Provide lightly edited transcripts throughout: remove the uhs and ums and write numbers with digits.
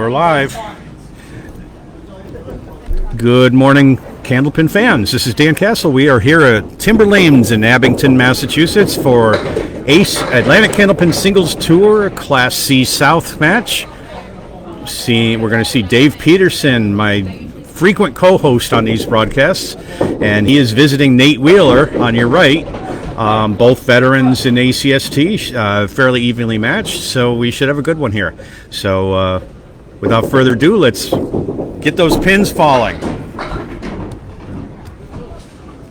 We're live. Good morning, Candlepin fans. This is Dan Castle. We are here at Timber Lanes in Abington, Massachusetts for Atlantic Candlepin Singles Tour Class C South match. We're going to see Dave Peterson, my frequent co-host on these broadcasts, and he is visiting Nate Wheeler on your right. Both veterans in ACST, fairly evenly matched, so we should have a good one here. So without further ado, let's get those pins falling.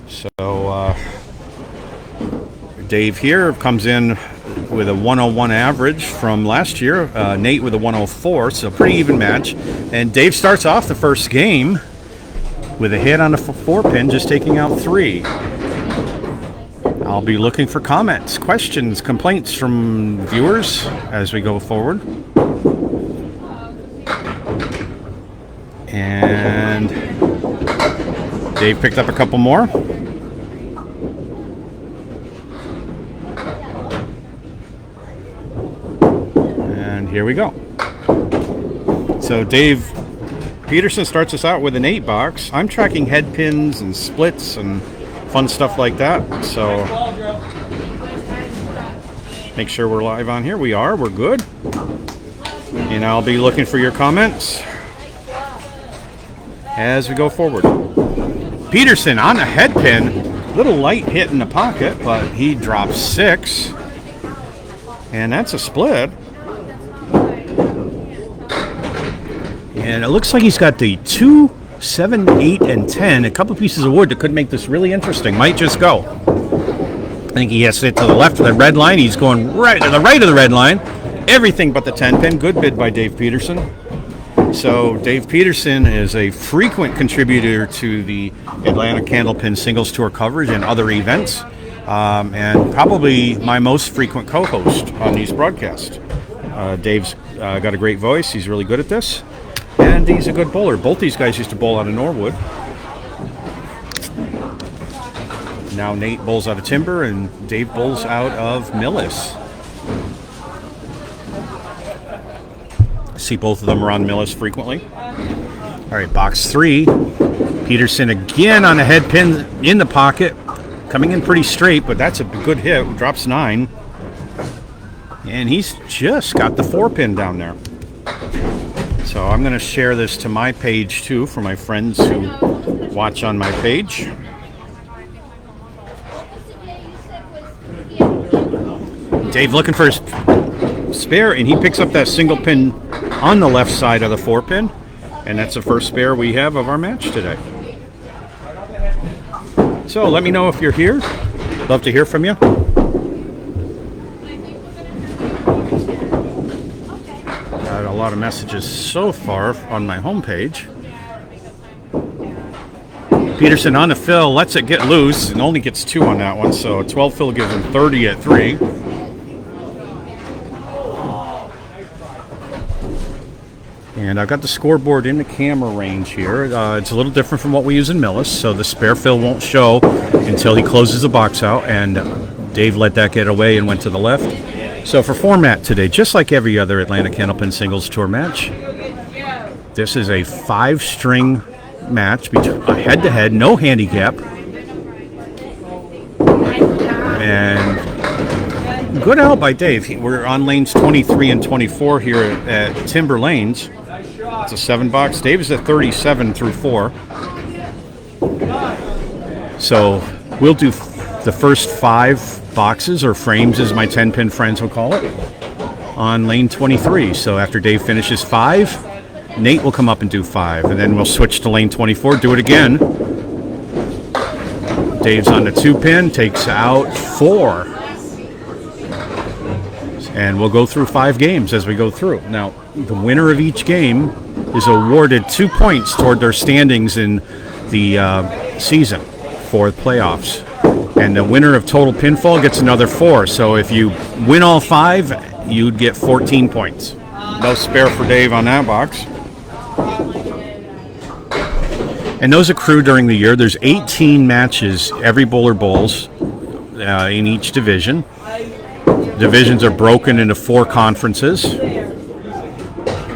So Dave here comes in with a 101 average from last year, Nate with a 104, so pretty even match. And Dave starts off the first game with a hit on the 4-pin, just taking out 3. I'll be looking for comments, questions, complaints from viewers as we go forward. And Dave picked up a couple more. And here we go. So Dave Peterson starts us out with an 8 box. I'm tracking head pins and splits and fun stuff like that. So make sure we're live on here. We are. We're good. And I'll be looking for your comments as we go forward. Peterson on a head pin. Little light hit in the pocket, but he drops 6. And that's a split. And it looks like he's got the 2, 7, 8, and 10. A couple pieces of wood that could make this really interesting. Might just go. I think he has to hit to the left of the red line. He's going right to the right of the red line. Everything but the 10 pin. Good bid by Dave Peterson. So Dave Peterson is a frequent contributor to the Atlantic Candlepin Singles Tour coverage and other events, and probably my most frequent co-host on these broadcasts. Dave's got a great voice. He's really good at this, and he's a good bowler. Both these guys used to bowl out of Norwood. Now Nate bowls out of Timber, and Dave bowls out of Millis. See both of them around Millis frequently. All right, box 3. Peterson again on a head pin in the pocket. Coming in pretty straight, but that's a good hit. Drops 9. And he's just got the 4-pin down there. So I'm going to share this to my page too for my friends who watch on my page. Dave looking for his spare, and he picks up that single pin on the left side of the 4-pin, and that's the first spare we have of our match today. So let me know if you're here. Love to hear from you. Got a lot of messages so far on my homepage. Peterson on the fill, lets it get loose, and only gets 2 on that one, so a 12 fill gives him 30 at 3. And I've got the scoreboard in the camera range here. It's a little different from what we use in Millis, so the spare fill won't show until he closes the box out, and Dave let that get away and went to the left. So for format today, just like every other Atlantic Candlepin Singles Tour match, this is a 5-string match, between a head-to-head, no handicap. And good out by Dave. We're on lanes 23 and 24 here at Timber Lanes. It's a 7-box. Dave is at 37 through 4. So we'll do the first 5 boxes, or frames as my 10-pin friends will call it, on lane 23. So after Dave finishes 5, Nate will come up and do 5. And then we'll switch to lane 24, do it again. Dave's on the 2-pin, takes out 4. And we'll go through 5 games as we go through. Now, the winner of each game is awarded 2 points toward their standings in the season for the playoffs. And the winner of total pinfall gets another 4. So if you win all 5, you'd get 14 points. No spare for Dave on that box. And those accrue during the year. There's 18 matches every bowler bowls in each division. Divisions are broken into 4 conferences.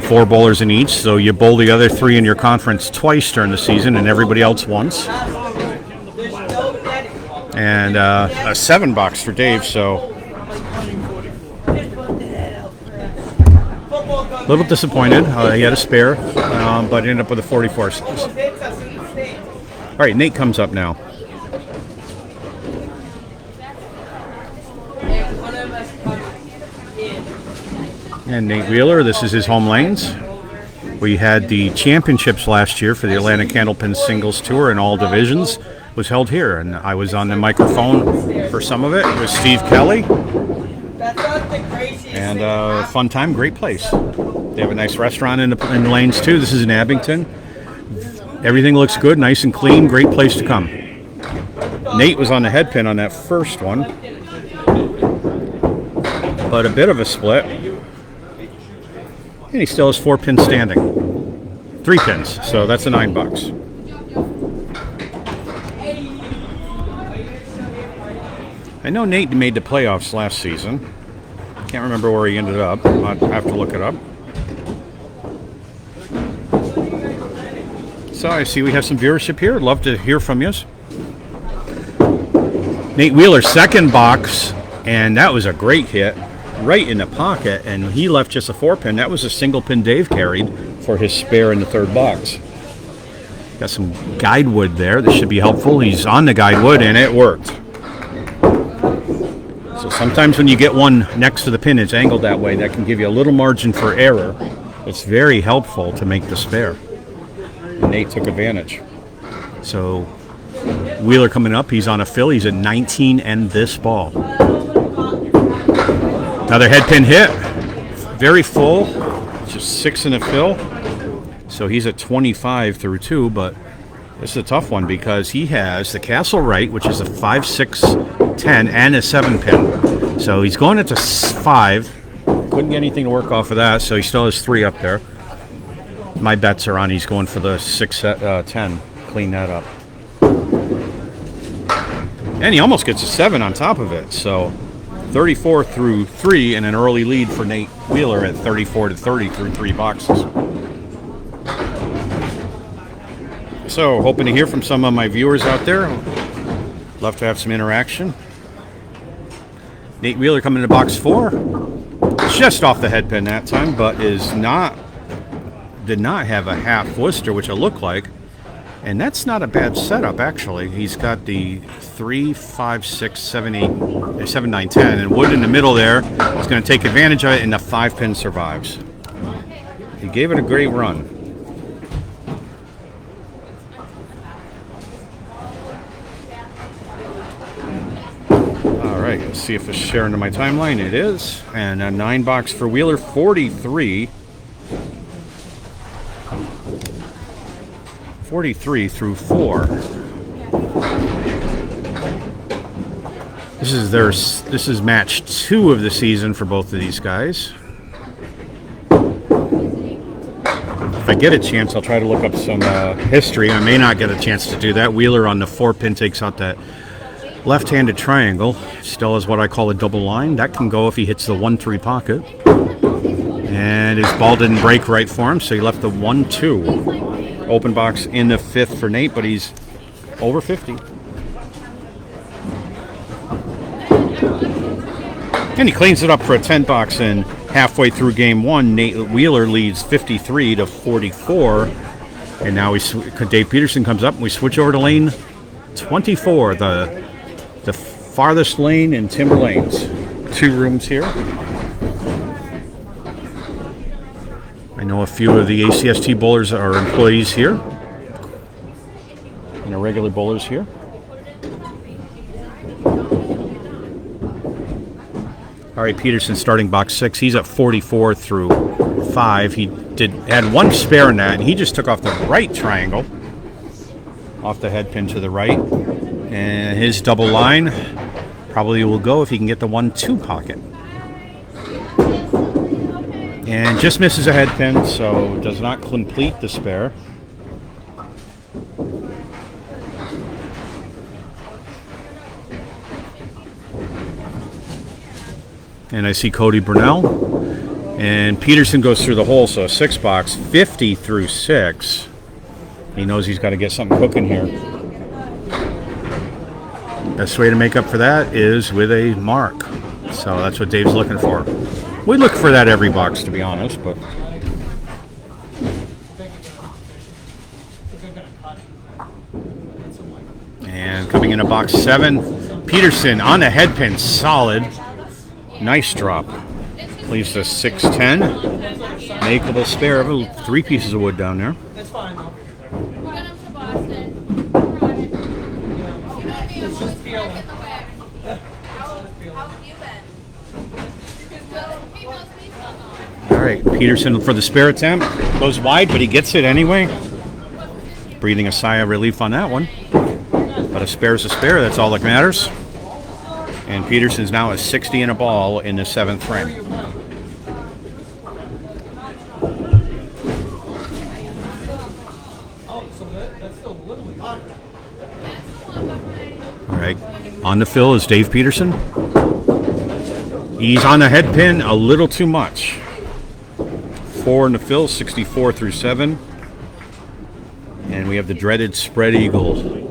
4 bowlers in each, so you bowl the other 3 in your conference twice during the season and everybody else once. And a 7 box for Dave, so a little disappointed. He had a spare, but ended up with a 44. All right, Nate comes up now. And Nate Wheeler, this is his home lanes. We had the championships last year for the Atlantic Candlepin Singles Tour in all divisions. Was held here, and I was on the microphone for some of it. It was Steve Kelly. And fun time, great place. They have a nice restaurant in the lanes too. This is in Abington. Everything looks good, nice and clean, great place to come. Nate was on the head pin on that first one, but a bit of a split. And he still has 4 pins standing. 3 pins, so that's a 9 bucks. I know Nate made the playoffs last season. Can't remember where he ended up. I'll have to look it up. So I see we have some viewership here. Love to hear from you. Nate Wheeler, 2nd box, and that was a great hit. Right in the pocket, and he left just a 4 pin. That was a single pin Dave carried for his spare in the 3rd box. Got some guide wood there. This should be helpful. He's on the guide wood, and it worked. So sometimes when you get one next to the pin, it's angled that way. That can give you a little margin for error. It's very helpful to make the spare. And Nate took advantage. So Wheeler coming up. He's on a fill. He's at 19 and this ball. Another head pin hit, very full, just 6 in a fill. So he's at 25 through 2, but this is a tough one because he has the Castle Right, which is a 5, 6, 10, and a 7 pin. So he's going into 5. Couldn't get anything to work off of that, so he still has 3 up there. My bets are on he's going for the 6, 10. Clean that up. And he almost gets a 7 on top of it, so 34 through 3 and an early lead for Nate Wheeler at 34 to 30 through 3 boxes. So, hoping to hear from some of my viewers out there. Love to have some interaction. Nate Wheeler coming into box 4. Just off the head pin that time, but did not have a half Worcester, which it looked like. And that's not a bad setup, actually. He's got the 3, 5, 6, 7, 8, 7, 9, 10. And Wood in the middle there is going to take advantage of it, and the 5 pin survives. He gave it a great run. All right, let's see if it's sharing to my timeline. It is. And a 9 box for Wheeler, 43. 43 through 4. This is match 2 of the season for both of these guys. If I get a chance, I'll try to look up some history. I may not get a chance to do that. Wheeler on the 4 pin takes out that left-handed triangle. Still has what I call a double line. That can go if he hits the 1-3 pocket. And his ball didn't break right for him, so he left the 1-2. Open box in the 5th for Nate, but he's over 50. And he cleans it up for a 10 box, and halfway through game 1, Nate Wheeler leads 53 to 44. And now Dave Peterson comes up, and we switch over to lane 24, the farthest lane in Timber Lanes. 2 rooms here. I know a few of the ACST bowlers are employees here. And regular bowlers here. All right, Peterson starting box 6. He's at 44 through 5. He had 1 spare in that, and he just took off the right triangle. Off the head pin to the right. And his double line probably will go if he can get the 1-2 pocket. And just misses a head pin, so does not complete the spare. And I see Cody Brunell. And Peterson goes through the hole, so a 6 box, 50 through 6. He knows he's got to get something cooking here. Best way to make up for that is with a mark. So that's what Dave's looking for. We look for that every box, to be honest, but... And coming in a box 7, Peterson on the head pin, solid. Nice drop. Leaves us 610. Makeable spare of 3 pieces of wood down there. That's fine though. All right, Peterson for the spare attempt. Goes wide, but he gets it anyway. Breathing a sigh of relief on that one. But a spare's a spare, that's all that matters. And Peterson's now at 60 and a ball in the 7th frame. All right, on the fill is Dave Peterson. He's on the head pin a little too much. 4 in the fill, 64 through 7. And we have the dreaded spread eagle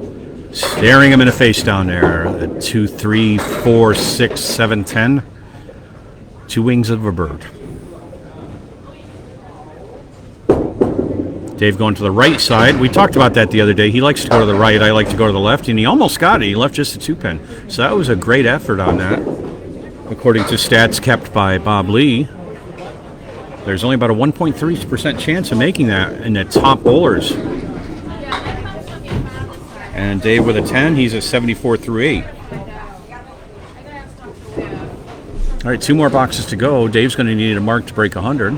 staring him in the face down there. 2, 3, 4, 6, 7, 10. 2 wings of a bird. Dave going to the right side. We talked about that the other day. He likes to go to the right. I like to go to the left. And he almost got it. He left just a 2-pin. So that was a great effort on that. According to stats kept by Bob Lee, there's only about a 1.3% chance of making that in the top bowlers. And Dave with a 10, he's a 74 through 8. All right, 2 more boxes to go. Dave's going to need a mark to break 100.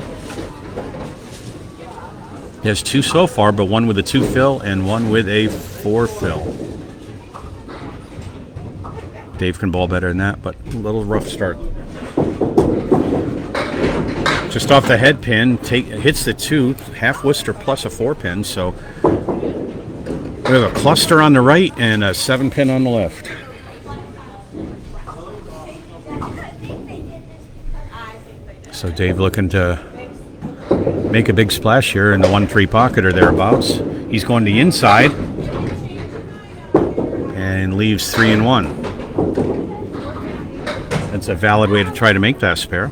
He has 2 so far, but 1 with a 2 fill and 1 with a 4 fill. Dave can ball better than that, but a little rough start. Just off the head pin, hits the 2, half Worcester plus a 4-pin, so we have a cluster on the right and a 7-pin on the left. So Dave looking to make a big splash here in the 1-3 pocket or thereabouts. He's going to the inside and leaves 3 and 1. That's a valid way to try to make that spare.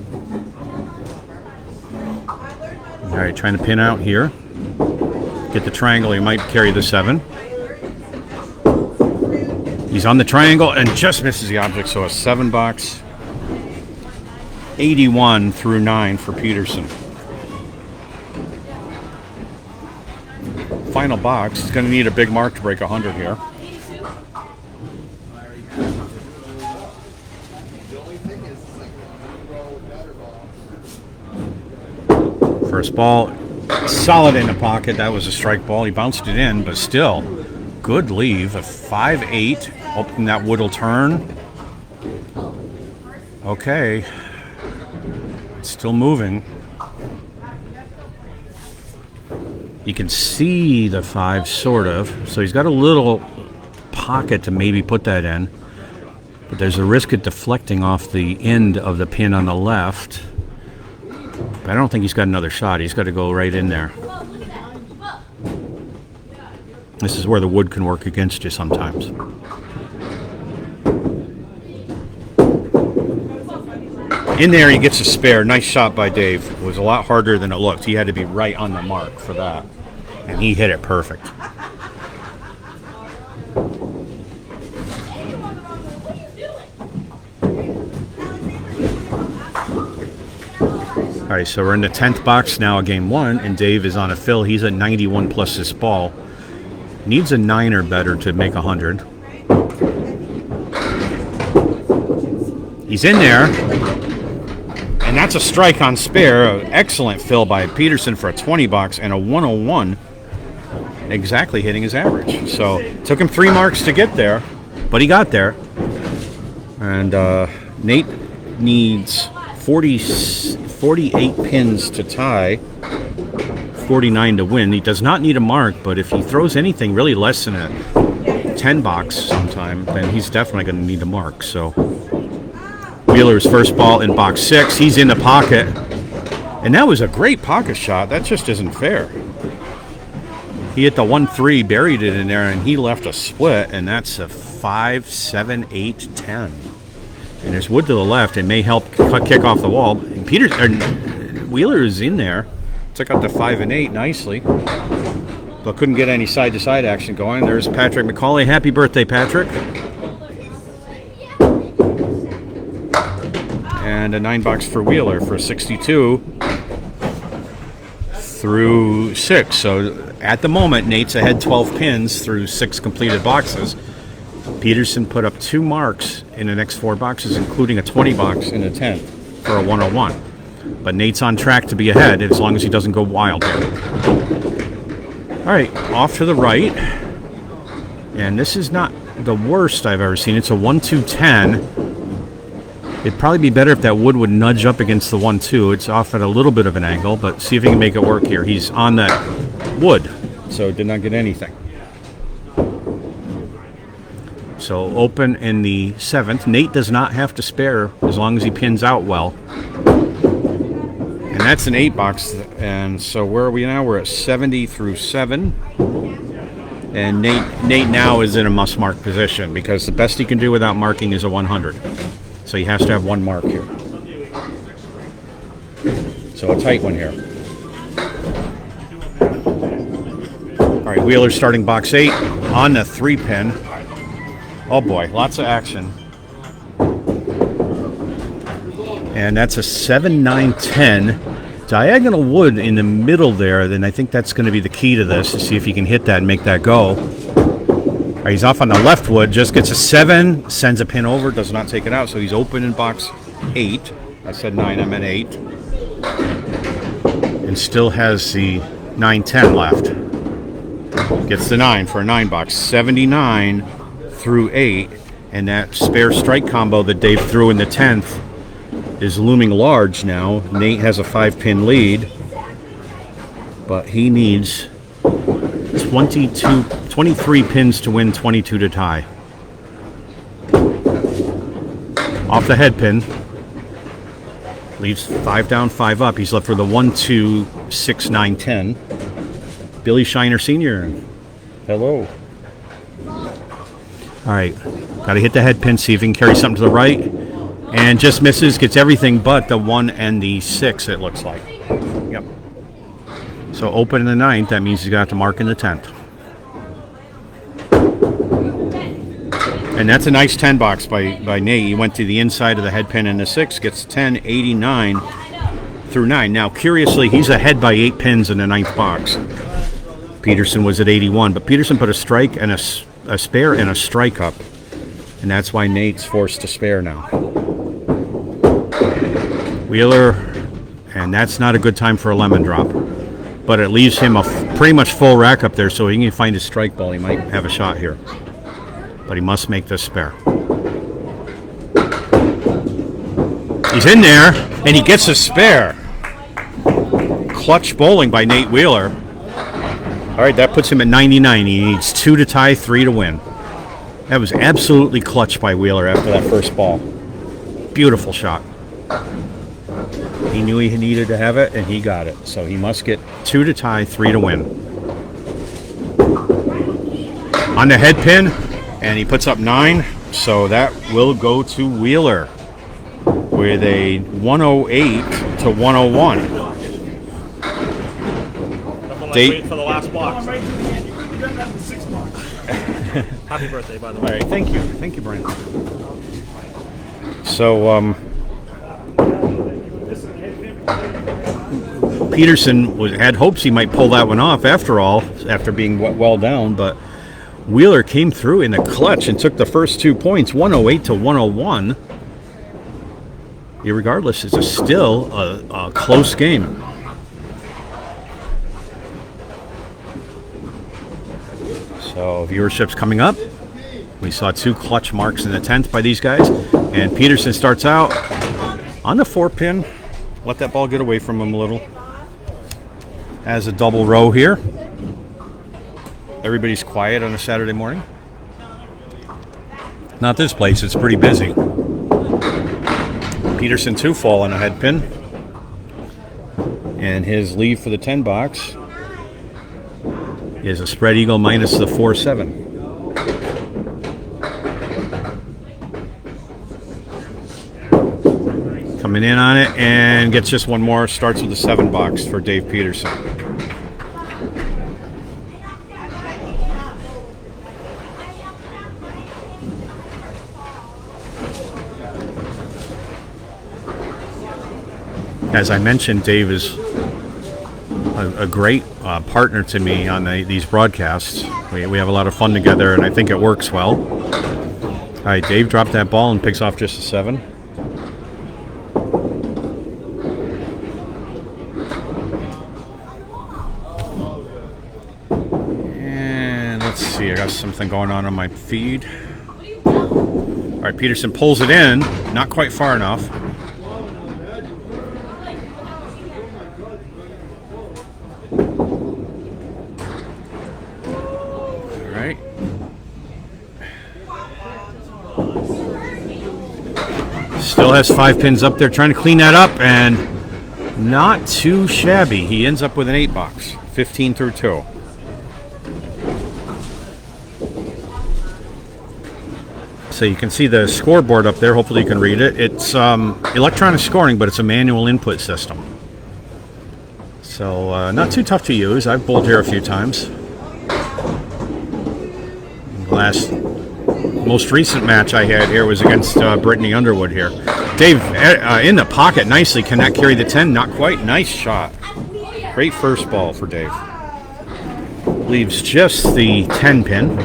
All right, trying to pin out here. Get the triangle, he might carry the 7. He's on the triangle and just misses the object, so a 7 box. 81 through 9 for Peterson. Final box. He's going to need a big mark to break 100 here. First ball, solid in the pocket. That was a strike ball. He bounced it in, but still, good leave. A 5-8. Hoping that wood will turn. Okay. It's still moving. You can see the 5 sort of. So he's got a little pocket to maybe put that in. But there's a risk of deflecting off the end of the pin on the left. But I don't think he's got another shot. He's got to go right in there. This is where the wood can work against you sometimes. In there, he gets a spare. Nice shot by Dave. It was a lot harder than it looked. He had to be right on the mark for that. And he hit it perfect. All right, so we're in the 10th box now of game 1, and Dave is on a fill. He's at 91 plus this ball. Needs a 9 or better to make 100. He's in there. And that's a strike on spare. An excellent fill by Peterson for a 20 box and a 101. Exactly hitting his average. So took him 3 marks to get there, but he got there. And Nate needs 48 pins to tie, 49 to win. He does not need a mark, but if he throws anything really less than a 10 box sometime, then he's definitely going to need a mark. So Wheeler's first ball in box 6. He's in the pocket. And that was a great pocket shot. That just isn't fair. He hit the 1-3, buried it in there, and he left a split, and that's a 5, 7, 8, 10. And there's wood to the left. It may help kick off the wall. And Wheeler is in there. Took out the 5 and 8 nicely. But couldn't get any side-to-side action going. There's Patrick McCauley. Happy birthday, Patrick. And a 9 for Wheeler for 62 through 6. So at the moment, Nate's ahead 12 pins through 6 completed boxes. Peterson put up 2 marks in the next 4 boxes, including a 20 box in the 10th for a 101. But Nate's on track to be ahead as long as he doesn't go wild here. All right, off to the right. And this is not the worst I've ever seen. It's a 1-2-10. It'd probably be better if that wood would nudge up against the 1-2. It's off at a little bit of an angle, but see if he can make it work here. He's on that wood, so did not get anything. So open in the 7th. Nate does not have to spare as long as he pins out well. And that's an 8 box. And so where are we now? We're at 70 through 7. And Nate now is in a must-mark position because the best he can do without marking is a 100. So he has to have 1 mark here. So a tight one here. All right, Wheeler starting box 8 on the 3-pin. Oh boy, lots of action. And that's a 7, 9, 10. Diagonal wood in the middle there, then I think that's going to be the key to this, to see if he can hit that and make that go. All right, he's off on the left wood, just gets a 7, sends a pin over, does not take it out, so he's open in box 8. I said 9, I meant 8. And still has the 9, 10 left. Gets the 9 for a 9 box. 79 through 8, and that spare strike combo that Dave threw in the 10th is looming large now. Nate has a 5-pin lead, but he needs 23 pins to win, 22 to tie. Off the head pin, leaves 5 down, 5 up. He's left for the 1, 2, 6, 9, 10. Billy Shiner Sr. Hello. All right, got to hit the head pin, see if he can carry something to the right. And just misses, gets everything but the 1 and the 6, it looks like. Yep. So open in the 9th, that means he's got to mark in the 10th. And that's a nice 10 box by Nate. He went to the inside of the head pin in the 6, gets 10, 89 through 9. Now, curiously, he's ahead by 8 pins in the 9th box. Peterson was at 81, but Peterson put a strike and a spare and a strike up, and that's why Nate's forced to spare now. Wheeler, and that's not a good time for a lemon drop, but it leaves him a pretty much full rack up there, so he can find his strike ball. He might have a shot here, but he must make this spare. He's in there, and he gets a spare. Clutch bowling by Nate Wheeler. All right, that puts him at 99. He needs 2 to tie, 3 to win. That was absolutely clutch by Wheeler after that first ball. Beautiful shot. He knew he needed to have it, and he got it. So he must get 2 to tie, 3 to win. On the head pin, and he puts up 9. So that will go to Wheeler with a 108 to 101. Wait for the last box. Happy birthday, by the way. All right, thank you. Thank you, Brian. So, Peterson had hopes he might pull that one off after all, after being well down, but Wheeler came through in the clutch and took the first 2 points, 108 to 101. Irregardless, it's still a close game. So viewership's coming up. We saw 2 clutch marks in the 10th by these guys. And Peterson starts out on the 4-pin. Let that ball get away from him a little. Has a double row here. Everybody's quiet on a Saturday morning. Not this place, it's pretty busy. Peterson 2 fall on a head pin. And his lead for the 10 box is a spread eagle minus the 4-7. Coming in on it and gets just one more. Starts with the 7 box for Dave Peterson. As I mentioned, Dave is a great partner to me on these broadcasts. We have a lot of fun together, and I think it works well. All right, Dave dropped that ball and picks off just a 7. And let's see, I got something going on my feed. All right, Peterson pulls it in, not quite far enough. Still has 5 pins up there, trying to clean that up, and not too shabby. He ends up with an 8 box, 15 through 2. So you can see the scoreboard up there. Hopefully you can read it. It's electronic scoring, but it's a manual input system. So not too tough to use. I've bowled here a few times. Most recent match I had here was against Brittany Underwood here. Dave in the pocket nicely. Cannot carry the 10. Not quite. Nice shot. Great first ball for Dave. Leaves just the 10 pin.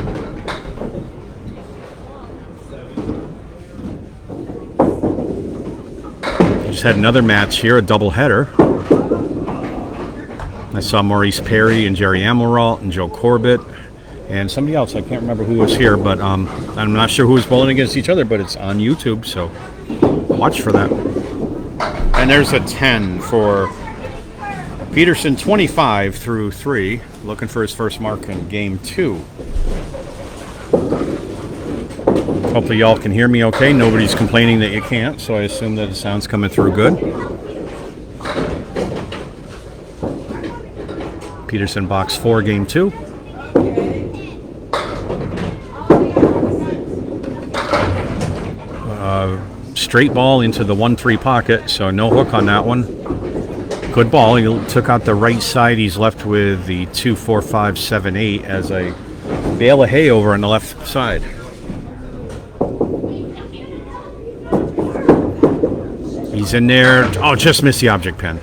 Just had another match here, a double header. I saw Maurice Perry and Jerry Amelralt and Joe Corbett. And somebody else, I can't remember who was here, but I'm not sure who was bowling against each other, but it's on YouTube, so watch for that. And there's a 10 for Peterson, 25 through 3, looking for his first mark in game 2. Hopefully y'all can hear me okay. Nobody's complaining that you can't, so I assume that the sound's coming through good. Peterson box 4, game 2. Straight ball into the 1-3 pocket, so no hook on that one. Good ball. He took out the right side. He's left with the 2, 4, 5, 7, 8 as a bale of hay over on the left side. He's in there. Oh, just missed the object pen.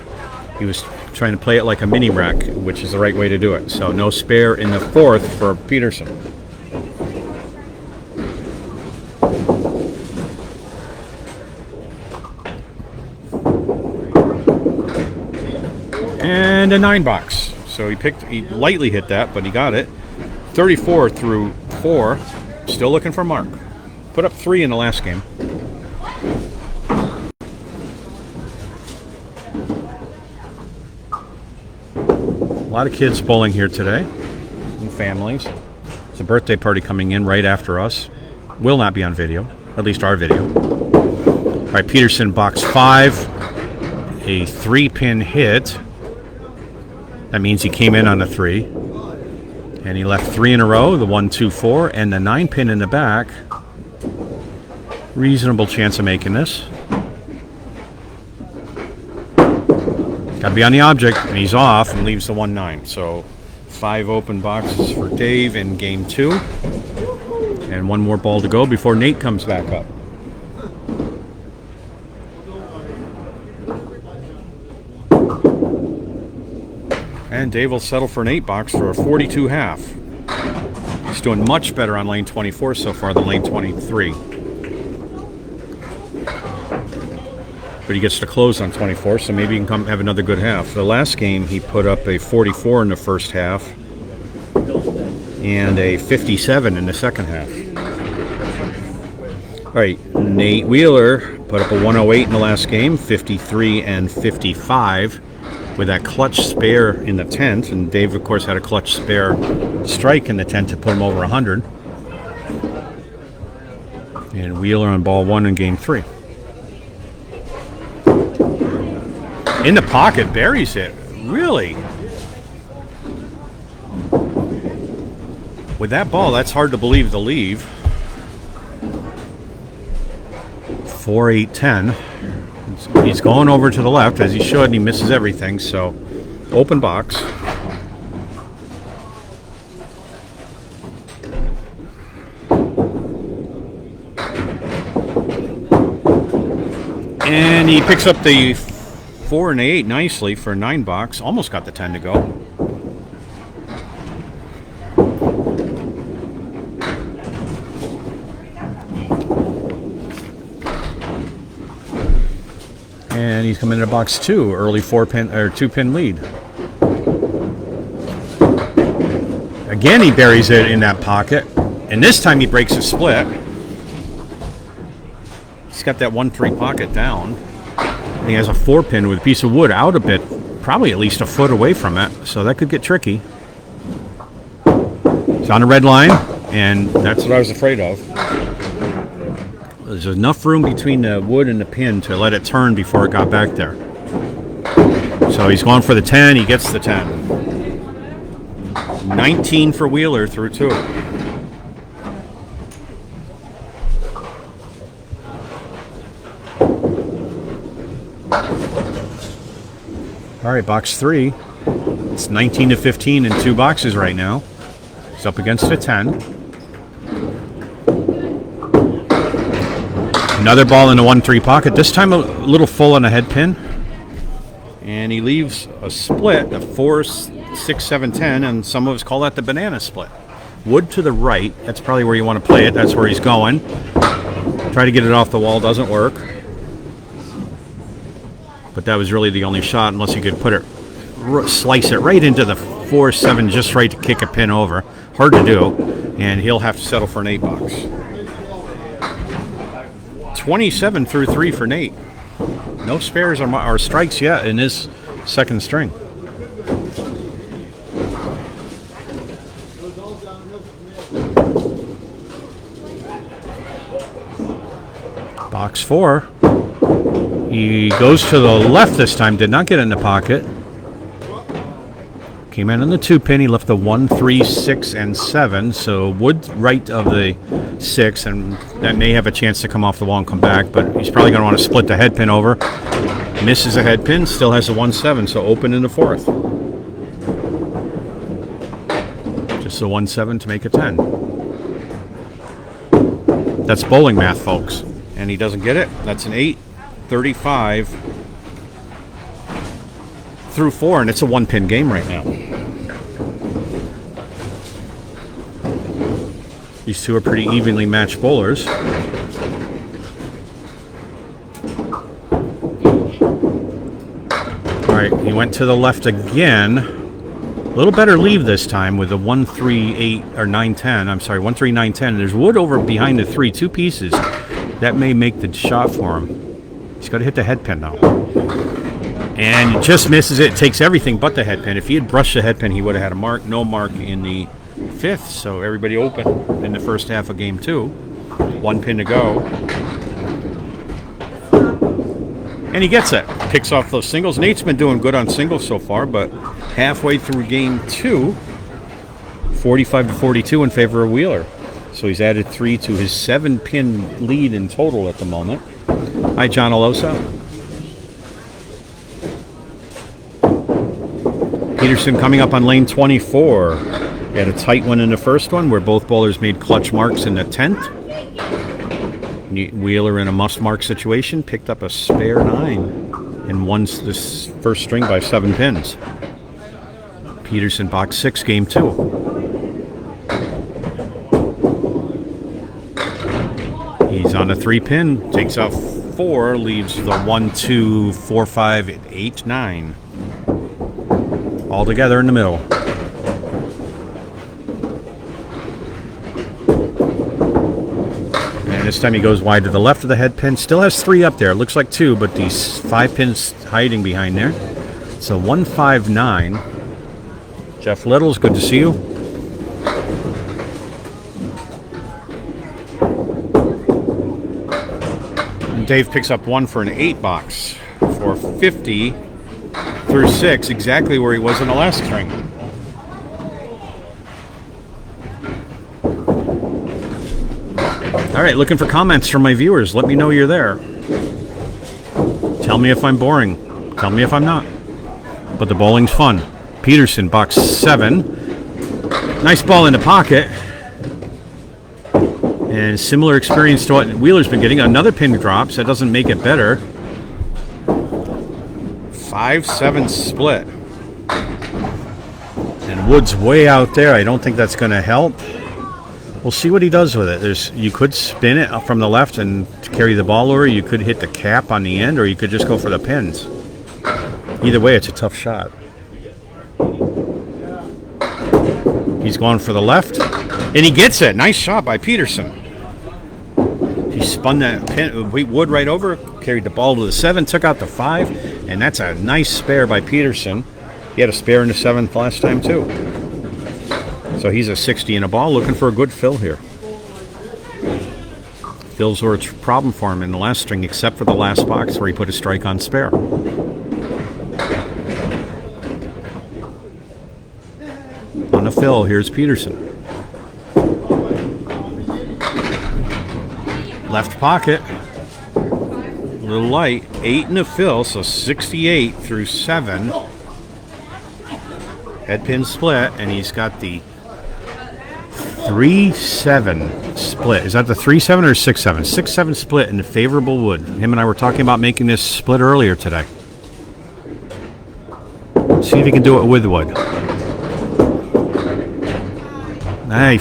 He was trying to play it like a mini rack, which is the right way to do it. So no spare in the 4th for Peterson. And a 9 box. So he lightly hit that, but he got it. 34 through 4. Still looking for Mark. Put up 3 in the last game. A lot of kids bowling here today, and families. It's a birthday party coming in right after us. Will not be on video, at least our video. All right, Peterson box 5, a 3-pin hit. That means he came in on a 3, and he left 3 in a row, the 1, 2, 4, and the 9-pin in the back. Reasonable chance of making this. Got to be on the object, and he's off and leaves the 1-9. So 5 open boxes for Dave in game 2. And 1 more ball to go before Nate comes back up. And Dave will settle for an 8 box for a 42 half. He's doing much better on lane 24 so far than lane 23. But he gets to close on 24, so maybe he can come have another good half. The last game, he put up a 44 in the first half and a 57 in the second half. All right, Nate Wheeler put up a 108 in the last game, 53 and 55 with that clutch spare in the 10th. And Dave, of course, had a clutch spare strike in the 10th to put him over 100. And Wheeler on ball 1 in game 3. In the pocket, buries it. Really? With that ball, that's hard to believe the leave. 4, 8, 10. He's going over to the left as he should, and he misses everything. So, open box. And he picks up the 4 and 8 nicely for a 9 box. Almost got the 10 to go. And he's coming into box 2, early 4-pin or 2-pin lead. Again, he buries it in that pocket, and this time he breaks a split. He's got that 1-3 pocket down. And he has a 4-pin with a piece of wood out a bit, probably at least a foot away from it, so that could get tricky. It's on a red line, and that's what I was afraid of. There's enough room between the wood and the pin to let it turn before it got back there. So he's going for the 10. He gets the 10. 19 for Wheeler through 2. All right, box 3. It's 19 to 15 in 2 boxes right now. He's up against a 10. Another ball in the 1-3 pocket, this time a little full on a head pin. And he leaves a split, a 4, 6, 7, 10, and some of us call that the banana split. Wood to the right, that's probably where you want to play it, that's where he's going. Try to get it off the wall, doesn't work. But that was really the only shot, unless you could put it, slice it right into the 4, 7, just right to kick a pin over. Hard to do, and he'll have to settle for an 8 box. 27 through 3 for Nate. No spares or strikes yet in his second string. Box 4. He goes to the left this time, did not get in the pocket. Came in on the 2-pin, he left the 1, 3, 6, and 7, so wood right of the 6, and that may have a chance to come off the wall and come back, but he's probably going to want to split the head pin over. Misses a head pin, still has a 1, 7, so open in the 4th. Just a 1, 7 to make a 10. That's bowling math, folks. And he doesn't get it. That's an 8, 35 through 4, and it's a 1-pin game right now. These two are pretty evenly matched bowlers. All right, he went to the left again. A little better leave this time with a 1, 3, 8, or 9, 10. I'm sorry, 1, 3, 9, 10. There's wood over behind the 3, 2 pieces. That may make the shot for him. He's got to hit the head pin now. And he just misses it. Takes everything but the head pin. If he had brushed the head pin, he would have had a mark. No mark in the 5th. So everybody open in the first half of game 2. 1 pin to go. And he gets it. Picks off those singles. Nate's been doing good on singles so far, but halfway through game 2, 45 to 42 in favor of Wheeler. So he's added 3 to his 7-pin lead in total at the moment. Hi, John Alosa. Peterson coming up on lane 24. He had a tight one in the first one where both bowlers made clutch marks in the 10th. Wheeler in a must mark situation picked up a spare 9 and won this first string by 7 pins. Peterson box 6, game 2. He's on a 3-pin, takes out 4, leaves the 1, 2, 4, 5, 8, 9. All together in the middle. And this time he goes wide to the left of the head pin. Still has 3 up there. Looks like 2, but these 5 pins hiding behind there. So 1, 5, 9. Jeff Little's good to see you. And Dave picks up 1 for an 8 box for 50 through 6, exactly where he was in the last string. All right, looking for comments from my viewers. Let me know you're there. Tell me if I'm boring. Tell me if I'm not. But the bowling's fun. Peterson, box 7. Nice ball in the pocket. And similar experience to what Wheeler's been getting. Another pin drops. That doesn't make it better. 5-7 split. And Wood's way out there. I don't think that's going to help. We'll see what he does with it. You could spin it up from the left and carry the ball over. You could hit the cap on the end, or you could just go for the pins. Either way, it's a tough shot. He's going for the left, and he gets it. Nice shot by Peterson. He spun that pin, Wood right over, carried the ball to the 7, took out the 5, and that's a nice spare by Peterson. He had a spare in the 7th last time, too. So he's a 60 in a ball, looking for a good fill here. Fills were a problem for him in the last string, except for the last box where he put a strike on spare. On the fill, here's Peterson. Left pocket, a little light, 8 in the fill, so 68 through 7. Head pin split, and he's got the 3-7 split. Is that the 3-7 or 6-7? 6-7 split in the favorable Wood. Him and I were talking about making this split earlier today. See if he can do it with Wood. I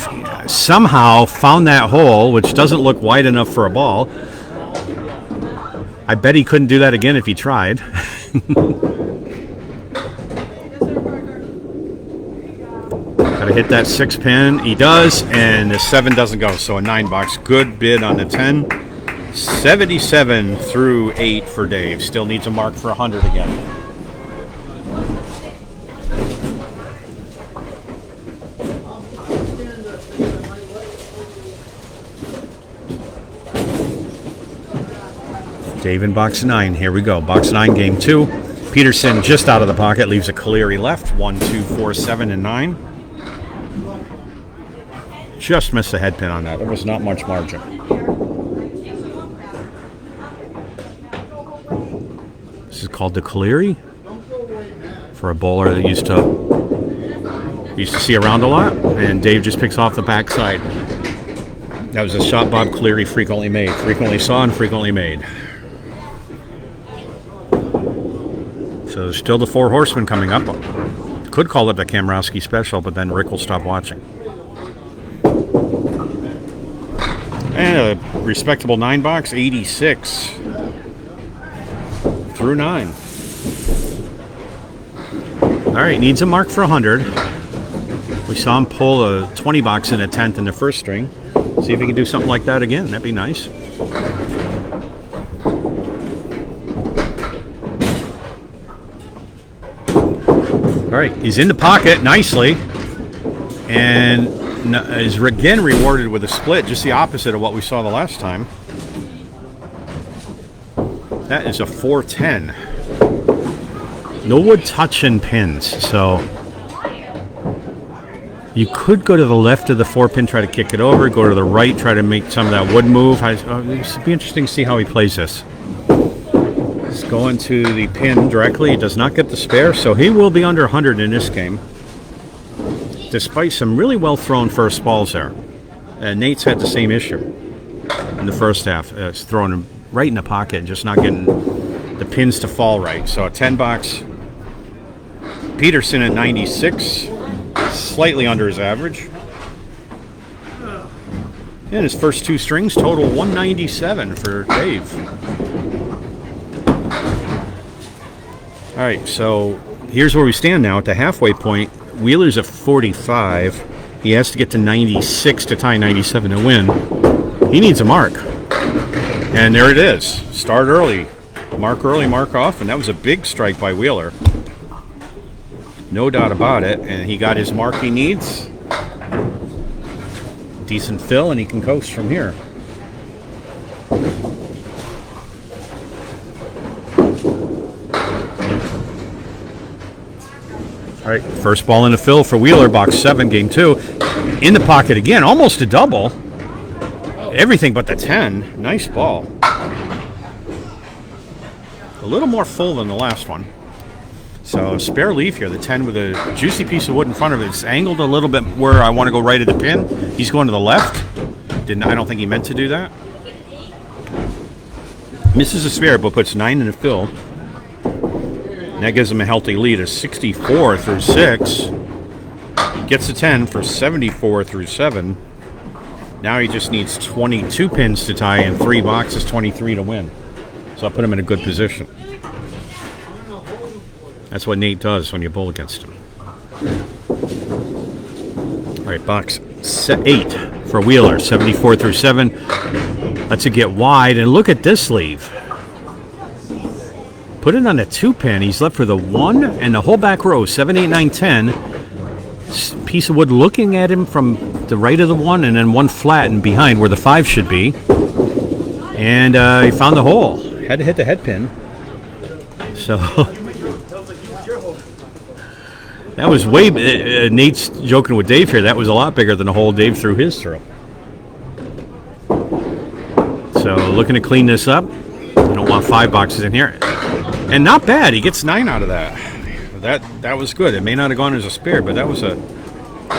somehow found that hole, which doesn't look wide enough for a ball. I bet he couldn't do that again if he tried. Got to hit that 6 pin. He does, and the 7 doesn't go. So a 9 box. Good bid on the 10. 77 through 8 for Dave. Still needs a mark for 100 again. Dave in box 9. Here we go. Box 9, game 2. Peterson just out of the pocket. Leaves a Cleary left. 1, 2, 4, 7, and 9. Just missed the head pin on that. There was not much margin. This is called the Cleary. For a bowler that used to see around a lot. And Dave just picks off the backside. That was a shot Bob Cleary frequently made. Frequently saw and frequently made. So there's still the 4 horsemen coming up. Could call it the Kamrowski special, but then Rick will stop watching. And a respectable 9 box, 86 through 9. All right, needs a mark for 100. We saw him pull a 20 box in a 10th in the first string. See if he can do something like that again. That'd be nice. All right, he's in the pocket nicely, and is again rewarded with a split, just the opposite of what we saw the last time. That is a 410. No Wood touching pins, so you could go to the left of the 4-pin, try to kick it over, go to the right, try to make some of that Wood move. It'd be interesting to see how he plays this. He's going to the pin directly. He does not get the spare, so he will be under 100 in this game, despite some really well-thrown first balls there. Nate's had the same issue in the first half. It's throwing him right in the pocket and just not getting the pins to fall right. So a 10 box. Peterson at 96, slightly under his average. And his first 2 strings total 197 for Dave. All right, so here's where we stand now at the halfway point. Wheeler's at 45. He has to get to 96 to tie 97 to win. He needs a mark. And there it is. Start early, mark off, and that was a big strike by Wheeler. No doubt about it, and he got his mark he needs. Decent fill, and he can coast from here. All right, first ball in the fill for Wheeler, box 7, game 2. In the pocket again, almost a double. Everything but the 10. Nice ball. A little more full than the last one. So spare leaf here, the 10 with a juicy piece of wood in front of it. It's angled a little bit where I want to go right at the pin. He's going to the left. I don't think he meant to do that. Misses a spare, but puts 9 in the fill. And that gives him a healthy lead of 64 through 6. Gets a 10 for 74 through 7. Now he just needs 22 pins to tie and 3 boxes, 23 to win. So I'll put him in a good position. That's what Nate does when you bowl against him. All right, box 8 for Wheeler, 74 through 7. Lets it get wide, and look at this leave. Put it on a 2-pin. He's left for the 1 and the whole back row, 7, 8, 9, 10. Piece of wood looking at him from the right of the 1, and then 1 flat and behind where the 5 should be. And he found the hole. Had to hit the head pin. So that was way. Nate's joking with Dave here. That was a lot bigger than the hole Dave threw his through. So looking to clean this up. I don't want 5 boxes in here. And not bad. He gets 9 out of that. That was good. It may not have gone as a spare, but that was a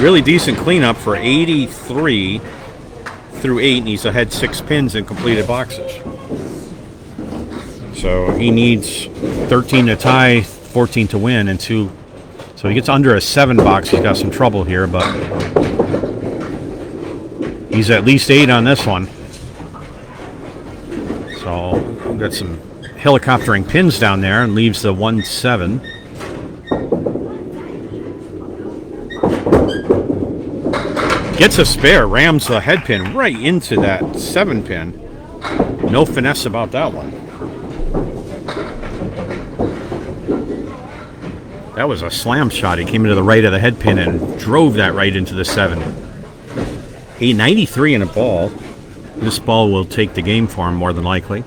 really decent cleanup for 83 through 8, and he's ahead 6 pins in completed boxes. So he needs 13 to tie, 14 to win, and 2. So he gets under a 7 box. He's got some trouble here, but he's at least 8 on this one. So we've got some helicoptering pins down there and leaves the 1-7. Gets a spare, rams the head pin right into that 7 pin. No finesse about that one. That was a slam shot. He came into the right of the head pin and drove that right into the 7. 93 in a ball. This ball will take the game for him more than likely.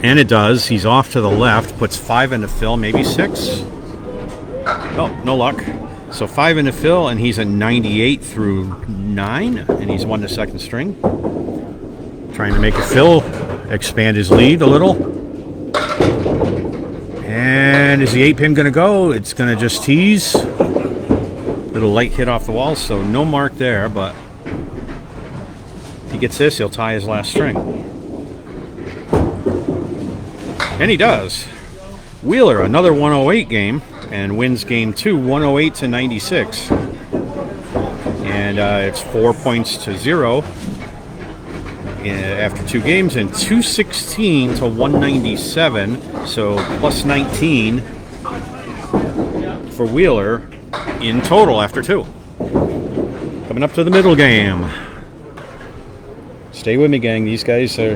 And it does. He's off to the left, puts 5 in the fill, maybe 6. Oh, no luck. So 5 in the fill, and he's at 98 through 9, and he's won the 2nd string. Trying to make a fill, expand his lead a little. And is the 8-pin going to go? It's going to just tease. Little light hit off the wall, so no mark there, but if he gets this, he'll tie his last string. And he does. Wheeler, another 108 game, and wins game 2, 108 to 96. And it's 4 points to 0 after 2 games, and 216 to 197. So plus 19 for Wheeler in total after 2. Coming up to the middle game. Stay with me, gang. These guys are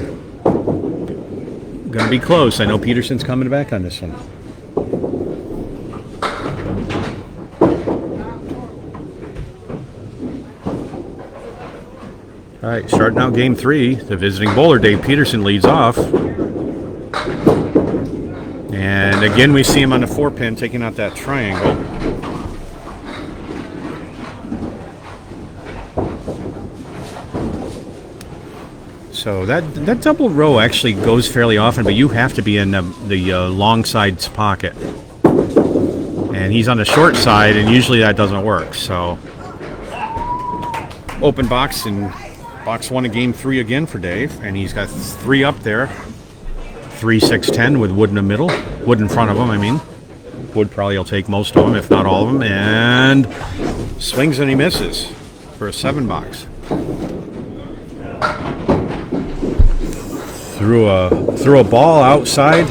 going to be close. I know Peterson's coming back on this one. All right, starting out game 3, the visiting bowler, Dave Peterson, leads off. And again, we see him on the 4-pin taking out that triangle. So that double row actually goes fairly often, but you have to be in the long side's pocket. And he's on the short side, and usually that doesn't work. So open box and box 1 of game 3 again for Dave, and he's got 3 up there. 3, 6, 10 with wood in the middle. Wood in front of him, I mean. Wood probably will take most of them, if not all of them. And swings and he misses for a 7 box. Threw a ball outside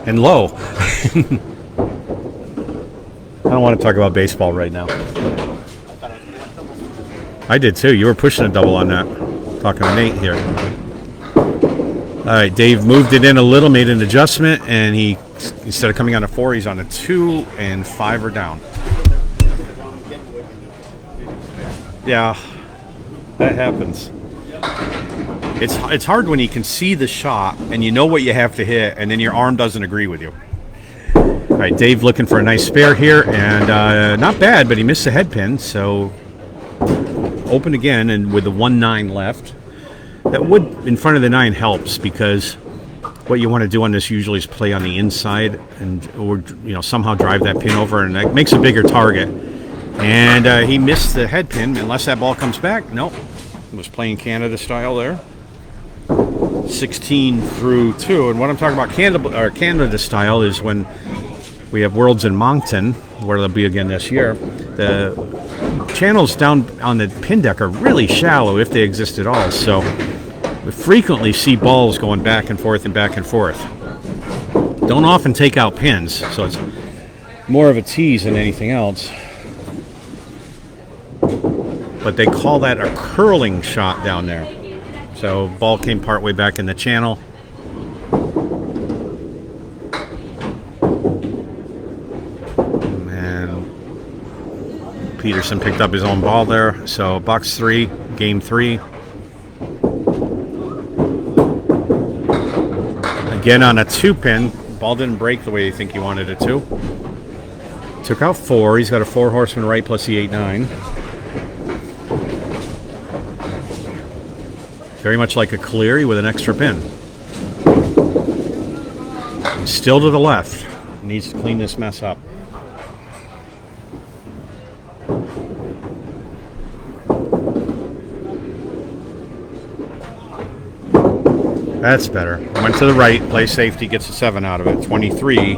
and low. I don't want to talk about baseball right now. I did too. You were pushing a double on that. Talking to Nate here. All right, Dave moved it in a little, made an adjustment, and he, instead of coming on a 4, he's on a 2, and 5 are down. Yeah, that happens. It's hard when you can see the shot and you know what you have to hit, and then your arm doesn't agree with you. All right, Dave looking for a nice spare here, and not bad, but he missed the head pin, so open again, and with the 1-9 left. That wood in front of the 9 helps, because what you want to do on this usually is play on the inside or somehow drive that pin over, and that makes a bigger target. And he missed the head pin, unless that ball comes back. Nope, he was playing Canada style there. 16 through 2, and what I'm talking about Canada style is when we have Worlds in Moncton, where they'll be again this year. The channels down on the pin deck are really shallow, if they exist at all, so we frequently see balls going back and forth and back and forth. Don't often take out pins, so it's more of a tease than anything else. But they call that a curling shot down there. So ball came partway back in the channel. And Peterson picked up his own ball there. So box 3, game 3. Again on a 2-pin. Ball didn't break the way you think you wanted it to. Took out 4. He's got a 4 horseman right plus the 8-9. Very much like a Cleary with an extra pin. Still to the left. Needs to clean this mess up. That's better. Went to the right, play safety, gets a 7 out of it. 23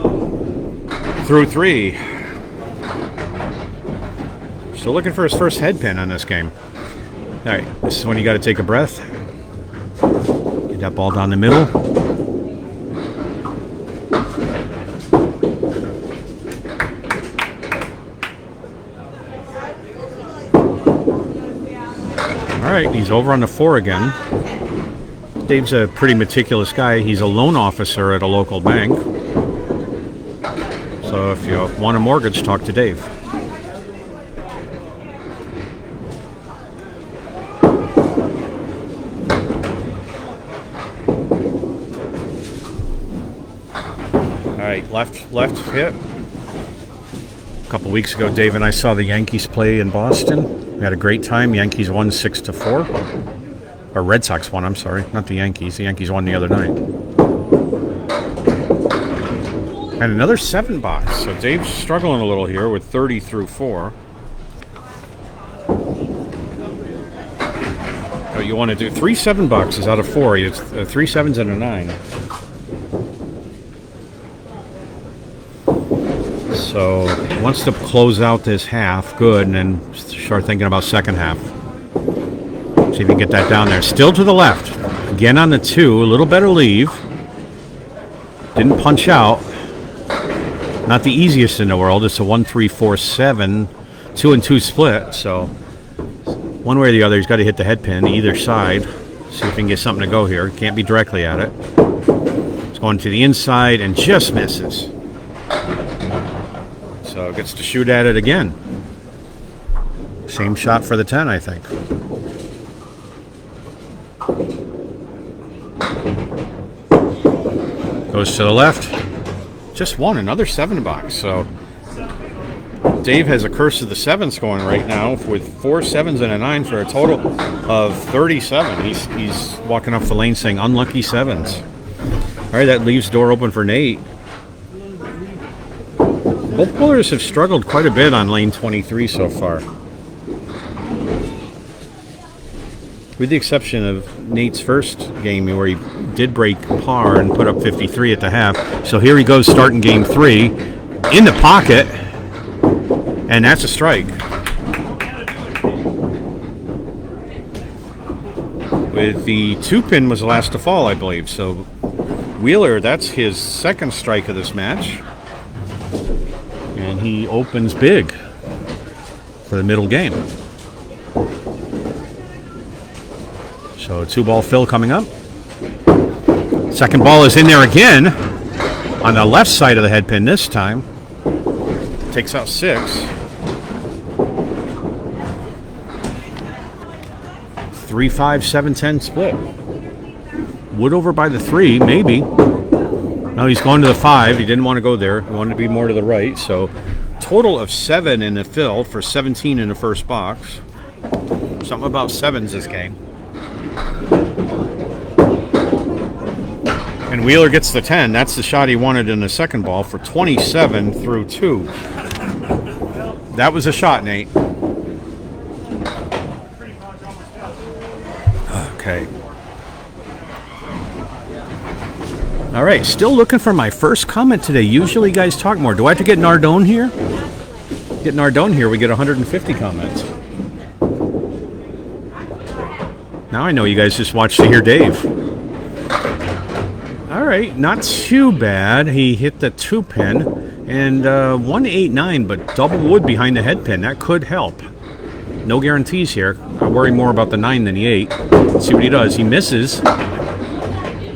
through 3. Still looking for his first head pin on this game. All right, this is when you got to take a breath. Get that ball down the middle. All right, he's over on the 4 again. Dave's a pretty meticulous guy. He's a loan officer at a local bank. So if you want a mortgage, talk to Dave. All right, left hit. A couple weeks ago, Dave and I saw the Yankees play in Boston. We had a great time. Yankees won 6-4. Or Red Sox won, I'm sorry. Not the Yankees. The Yankees won the other night. And another 7 box. So Dave's struggling a little here with 30 through 4. Oh, you want to do 3 7 boxes out of 4. It's 3 7s and a 9. So he wants to close out this half good and then start thinking about second half. See if you can get that down there. Still to the left. Again on the 2. A little better leave. Didn't punch out. Not the easiest in the world. It's a 1-3-4-7 2-2 split. So one way or the other, he's got to hit the head pin either side. See if he can get something to go here. Can't be directly at it. It's going to the inside and just misses. So gets to shoot at it again. Same shot for the 10, I think. Goes to the left. Just won another 7 box. So Dave has a curse of the 7s going right now with 4 7s and a 9 for a total of 37. He's walking off the lane saying unlucky 7s. All right, that leaves door open for Nate. Both bowlers have struggled quite a bit on lane 23 so far. With the exception of Nate's first game where he did break par and put up 53 at the half. So here he goes starting game 3 in the pocket, and that's a strike. With the 2-pin was the last to fall, I believe. So Wheeler, that's his second strike of this match. And he opens big for the middle game. So 2-ball fill coming up. Second ball is in there again on the left side of the head pin this time. Takes out 6. 3-5, 7-10 split. Wood over by the 3, maybe. No, he's going to the 5. He didn't want to go there. He wanted to be more to the right. So total of 7 in the fill for 17 in the first box. Something about 7s this game. And Wheeler gets the 10. That's the shot he wanted in the second ball for 27 through 2. That was a shot, Nate. Okay. All right, still looking for my first comment today. Usually guys talk more. Do I have to get Nardone here? Get Nardone here, we get 150 comments. Now I know you guys just watched to hear Dave. All right, not too bad. He hit the 2-pin and 189, but double wood behind the head pin. That could help. No guarantees here. I worry more about the 9 than the 8. Let's see what he does. He misses.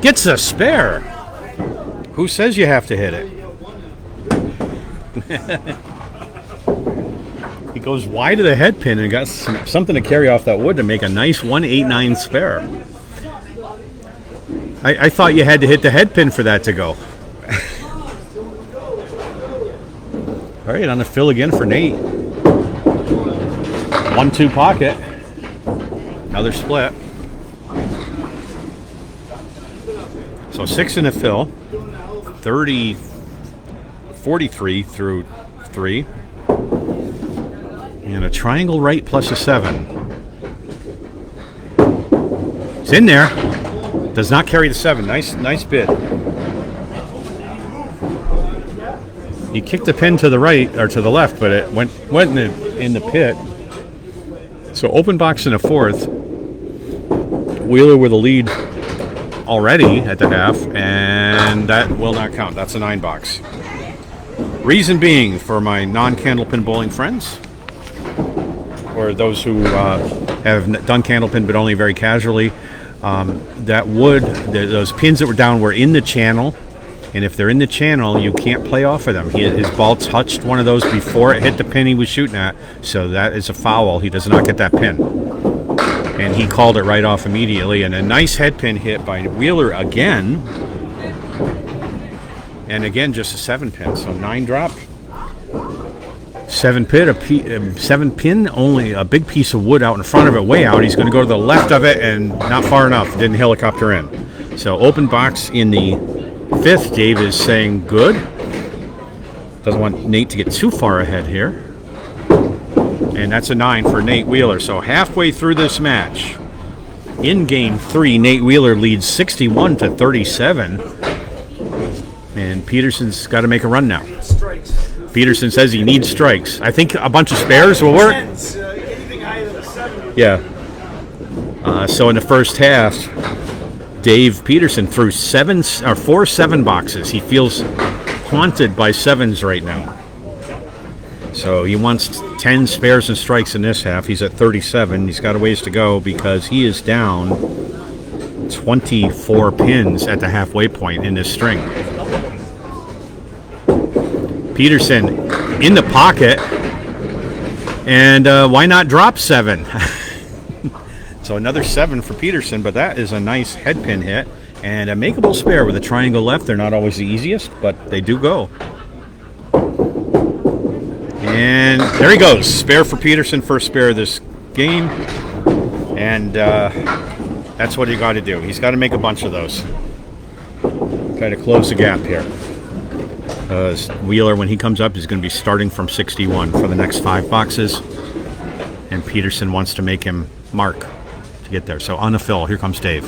Gets a spare. Who says you have to hit it? He goes wide of the head pin and got something to carry off that wood to make a nice 189 spare. I thought you had to hit the head pin for that to go. All right, on the fill again for Nate. 1-2 pocket. Another split. So 6 in the fill. 43 through 3. And a triangle right plus a 7. It's in there. Does not carry the 7. Nice bid. He kicked the pin to the right or to the left, but it went in the pit. So open box in the 4th. Wheeler with a lead already at the half, and that will not count. That's a 9 box. Reason being, for my non-Candlepin bowling friends, or those who have done Candlepin but only very casually, that wood, those pins that were down were in the channel, and if they're in the channel, you can't play off of them. His ball touched one of those before it hit the pin he was shooting at, so that is a foul. He does not get that pin. And he called it right off immediately, and a nice head pin hit by Wheeler again. And again, just a 7 pin, so 9 drop. 7 pin, only a big piece of wood out in front of it, way out. He's going to go to the left of it and not far enough. Didn't helicopter in. So open box in the 5th. Dave is saying good. Doesn't want Nate to get too far ahead here. And that's a 9 for Nate Wheeler. So halfway through this match, in game 3, Nate Wheeler leads 61-37. And Peterson's got to make a run now. Peterson says he needs strikes. I think a bunch of spares will work. Yeah. So in the first half, Dave Peterson threw 4 7 boxes. He feels haunted by 7s right now. So he wants 10 spares and strikes in this half. He's at 37. He's got a ways to go because he is down 24 pins at the halfway point in this string. Peterson in the pocket, and why not drop 7? So another 7 for Peterson, but that is a nice head pin hit and a makeable spare with a triangle left. They're not always the easiest, but they do go. And there he goes, spare for Peterson, first spare of this game, and that's what you got to do. He's got to make a bunch of those. Try to close the gap here. Wheeler, when he comes up, is going to be starting from 61 for the next 5 boxes. And Peterson wants to make him mark to get there. So on the fill, here comes Dave.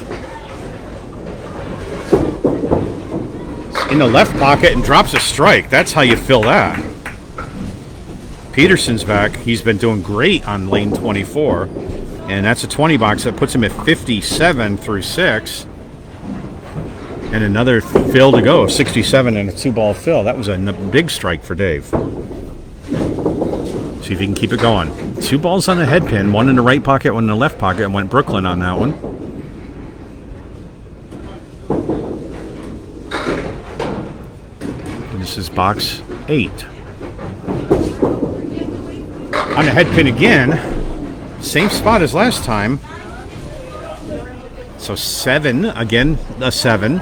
In the left pocket and drops a strike. That's how you fill that. Peterson's back. He's been doing great on lane 24. And that's a 20 box that puts him at 57 through 6. And another fill to go, 67 and a 2-ball fill. That was a big strike for Dave. See if he can keep it going. 2 balls on the head pin, 1 in the right pocket, 1 in the left pocket, and went Brooklyn on that one. And this is box 8. On the head pin again, same spot as last time. So 7, again, a 7.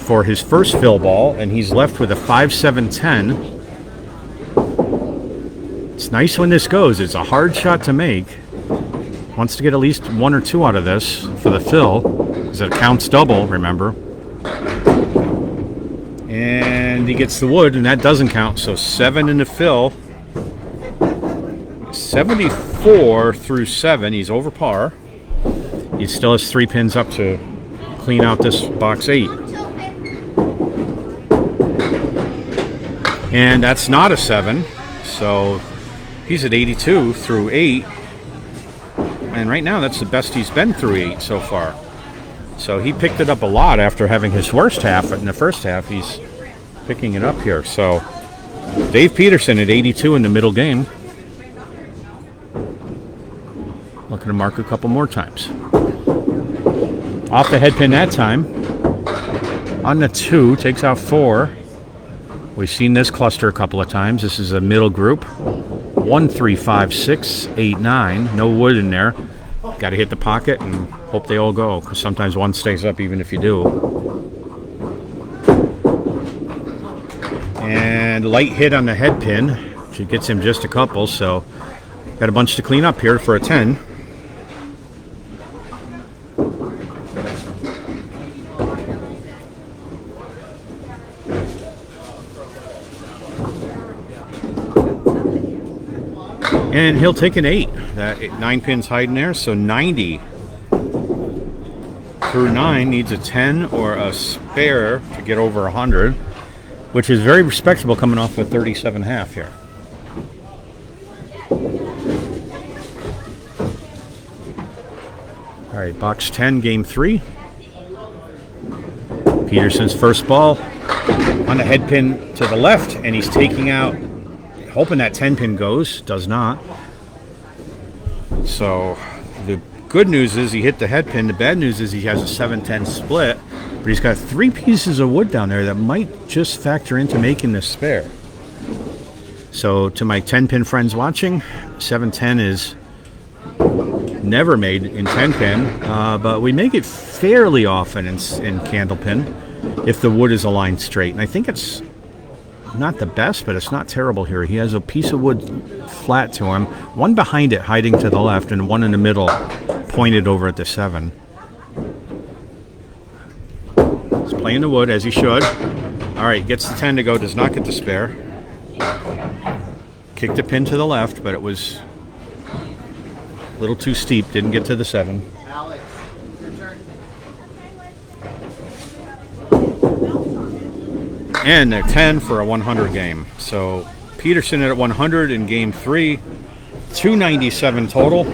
for his first fill ball, and he's left with a 5-7-10. It's nice when this goes. It's a hard shot to make. Wants to get at least 1 or 2 out of this for the fill, because it counts double, remember. And he gets the wood, and that doesn't count, so 7 in the fill. 74 through 7. He's over par. He still has 3 pins up to clean out this box 8. And that's not a 7, so he's at 82 through 8. And right now, that's the best he's been through 8 so far. So he picked it up a lot after having his worst half. But in the first half, he's picking it up here. So Dave Peterson at 82 in the middle game. Looking to mark a couple more times. Off the head pin that time. On the 2, takes out 4. We've seen this cluster a couple of times. This is a middle group. 1, 3, 5, 6, 8, 9. No wood in there. Got to hit the pocket and hope they all go, because sometimes one stays up even if you do. And light hit on the head pin, which gets him just a couple, so got a bunch to clean up here for a 10. And he'll take an 8. That 9 pins hiding there, so 90 through 9 needs a 10 or a spare to get over 100, which is very respectable coming off a 37.5 here. All right, box 10, game 3. Peterson's first ball on the head pin to the left, and he's taking out, hoping that 10 pin goes. Does not. So the good news is he hit the head pin. The bad news is he has a 7-10 split, but he's got 3 pieces of wood down there that might just factor into making this spare. So to my 10 pin friends watching, 7-10 is never made in 10 pin, but we make it fairly often in Candlepin if the wood is aligned straight. And I think it's not the best, but it's not terrible here. He has a piece of wood flat to him, one behind it hiding to the left, and one in the middle pointed over at the 7. He's playing the wood as he should. All right, gets the 10 to go, does not get the spare. Kicked the pin to the left, but it was a little too steep, didn't get to the 7. And a 10 for a 100 game. So Peterson at 100 in game 3, 297 total.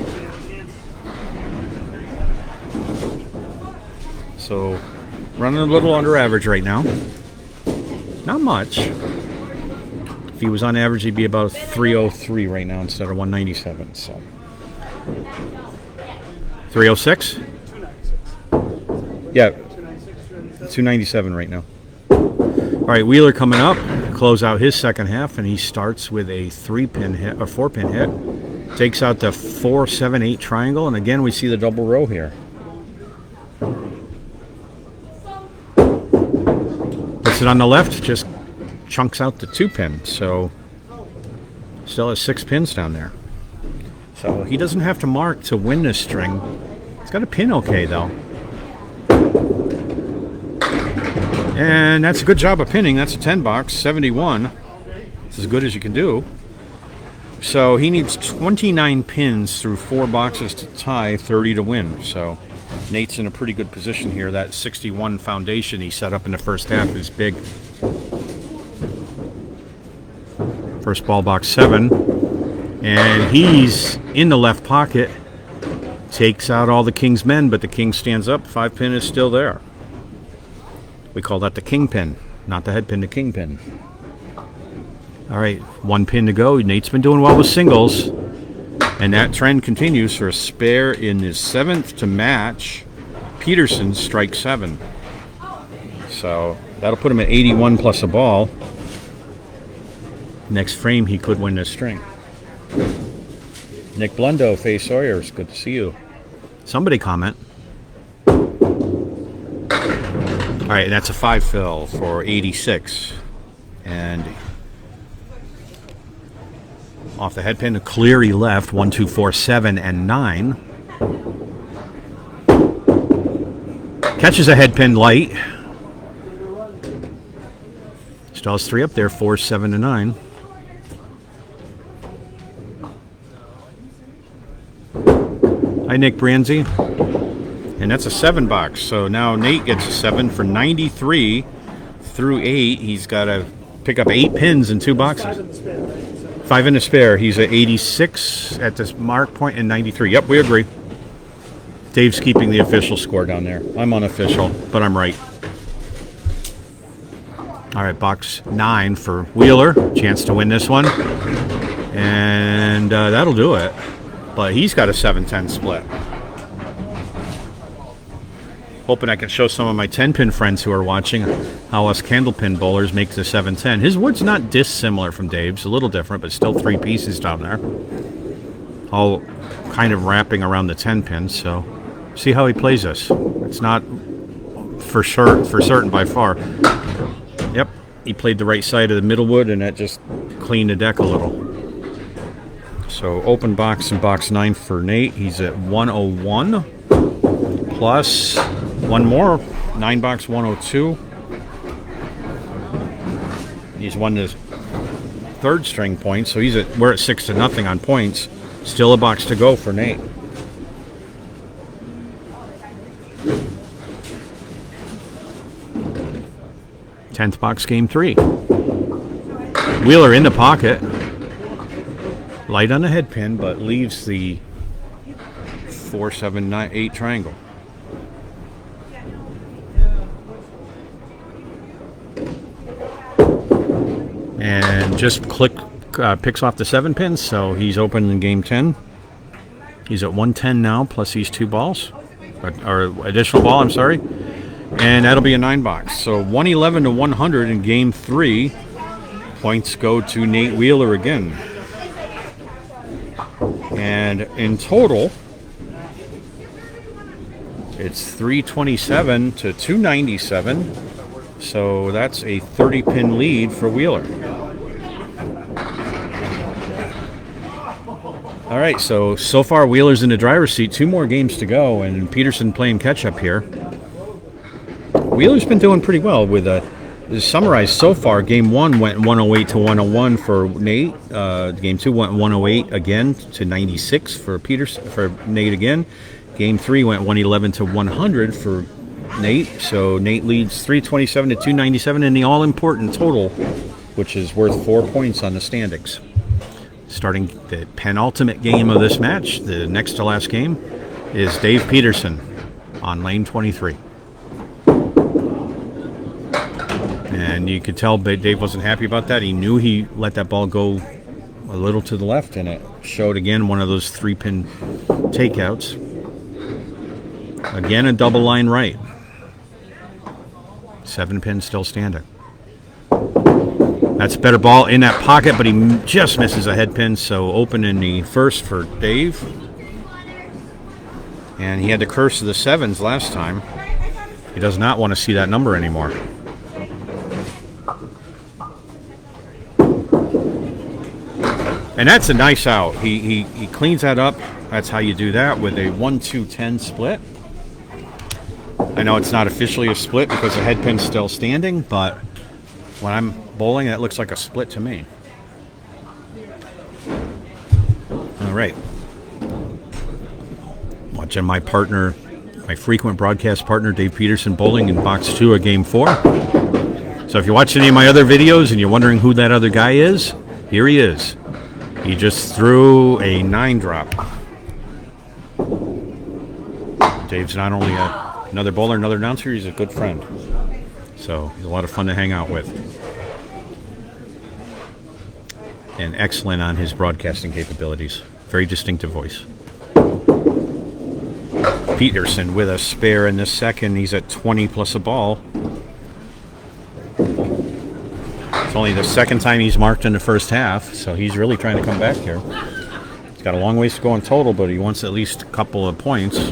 So running a little under average right now. Not much. If he was on average, he'd be about 303 right now instead of 197. So 306? Yeah, 297 right now. All right, Wheeler coming up, close out his second half, and he starts with a 3-pin hit, or 4-pin hit. Takes out the 4, 7, 8 triangle, and again we see the double row here. Puts it on the left, just chunks out the 2-pin, so still has 6 pins down there. So he doesn't have to mark to win this string. He's got a pin okay though. And that's a good job of pinning. That's a 10 box, 71. It's as good as you can do. So he needs 29 pins through 4 boxes to tie, 30 to win. So Nate's in a pretty good position here. That 61 foundation he set up in the first half is big. First ball, box 7. And he's in the left pocket. Takes out all the king's men, but the king stands up. 5 pin is still there. We call that the king pin, not the head pin, the king pin. All right, 1 pin to go. Nate's been doing well with singles, and that trend continues for a spare in his 7th to match Peterson's strike 7. So that'll put him at 81 plus a ball. Next frame, he could win this string. Nick Blundo, Faye Sawyers, good to see you. Somebody comment. All right, and that's a 5 fill for 86. And off the head pin, Cleary left, 1, 2, 4, 7, and 9. Catches a head pin light. Still has 3 up there, 4, 7, and 9. Hi, Nick Branzi. And that's a 7 box. So now Nate gets a 7 for 93 through 8. He's got to pick up 8 pins in 2 boxes. 5 in the spare. He's at 86 at this mark point and 93. Yep, we agree. Dave's keeping the official score down there. I'm unofficial, but I'm right. All right, box 9 for Wheeler. Chance to win this one. And that'll do it. But he's got a 7-10 split. Hoping I can show some of my 10-pin friends who are watching how us Candlepin bowlers make the 7-10. His wood's not dissimilar from Dave's. A little different, but still 3 pieces down there. All kind of wrapping around the 10-pin, so see how he plays this. It's not for certain by far. Yep, he played the right side of the middle wood, and that just cleaned the deck a little. So open box in box 9 for Nate. He's at 101 plus 1 more. 9 box 102. He's won the 3rd string points, so we're at 6-0 on points. Still a box to go for Nate. Tenth box, game 3. Wheeler in the pocket. Light on the head pin, but leaves the 4, 7, 9, 8 triangle. And just picks off the 7 pins, so he's open in game 10. He's at 110 now, plus these 2 balls. Or additional ball, I'm sorry. And that'll be a 9 box. So 111 to 100 in game 3. Points go to Nate Wheeler again. And in total, it's 327 to 297. So that's a 30-pin lead for Wheeler. All right, so far Wheeler's in the driver's seat. 2 more games to go, and Peterson playing catch-up here. Wheeler's been doing pretty well with summarized so far. Game 1 went 108 to 101 for Nate. Game 2 went 108 again to 96 for Nate again. Game 3 went 111 to 100 for Nate. So Nate leads 327 to 297 in the all-important total, which is worth 4 points on the standings. Starting the penultimate game of this match, the next to last game, is Dave Peterson on lane 23. And you could tell Dave wasn't happy about that. He knew he let that ball go a little to the left, and it showed again one of those 3-pin takeouts. Again, a double line right. 7 pins still standing. That's a better ball in that pocket, but he just misses a head pin, so open in the first for Dave. And he had the curse of the 7s last time. He does not want to see that number anymore. And that's a nice out. He cleans that up. That's how you do that with a 1-2-10 split. I know it's not officially a split because the head pin's still standing, but when I'm bowling, that looks like a split to me. All right. Watching my partner, my frequent broadcast partner, Dave Peterson, bowling in box 2 of game 4. So if you watch any of my other videos and you're wondering who that other guy is, here he is. He just threw a 9 drop. Dave's not only another bowler, another announcer, he's a good friend. So he's a lot of fun to hang out with. And excellent on his broadcasting capabilities. Very distinctive voice. Peterson with a spare in the second. He's at 20 plus a ball. It's only the second time he's marked in the first half, so he's really trying to come back here. He's got a long ways to go in total, but he wants at least a couple of points.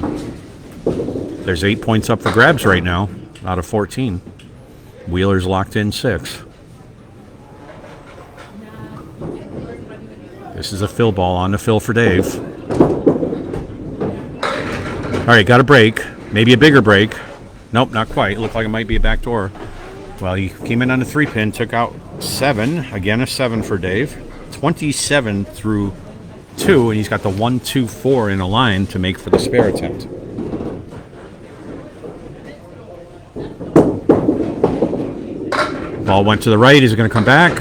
There's 8 points up for grabs right now, out of 14. Wheeler's locked in 6. This is a fill ball on the fill for Dave. All right, got a break. Maybe a bigger break. Nope, not quite. Looked like it might be a backdoor. Well, he came in on a 3-pin, took out 7. Again, a 7 for Dave. 27 through 2, and he's got the 1, 2, 4 in a line to make for the spare attempt. Ball went to the right. Is it going to come back?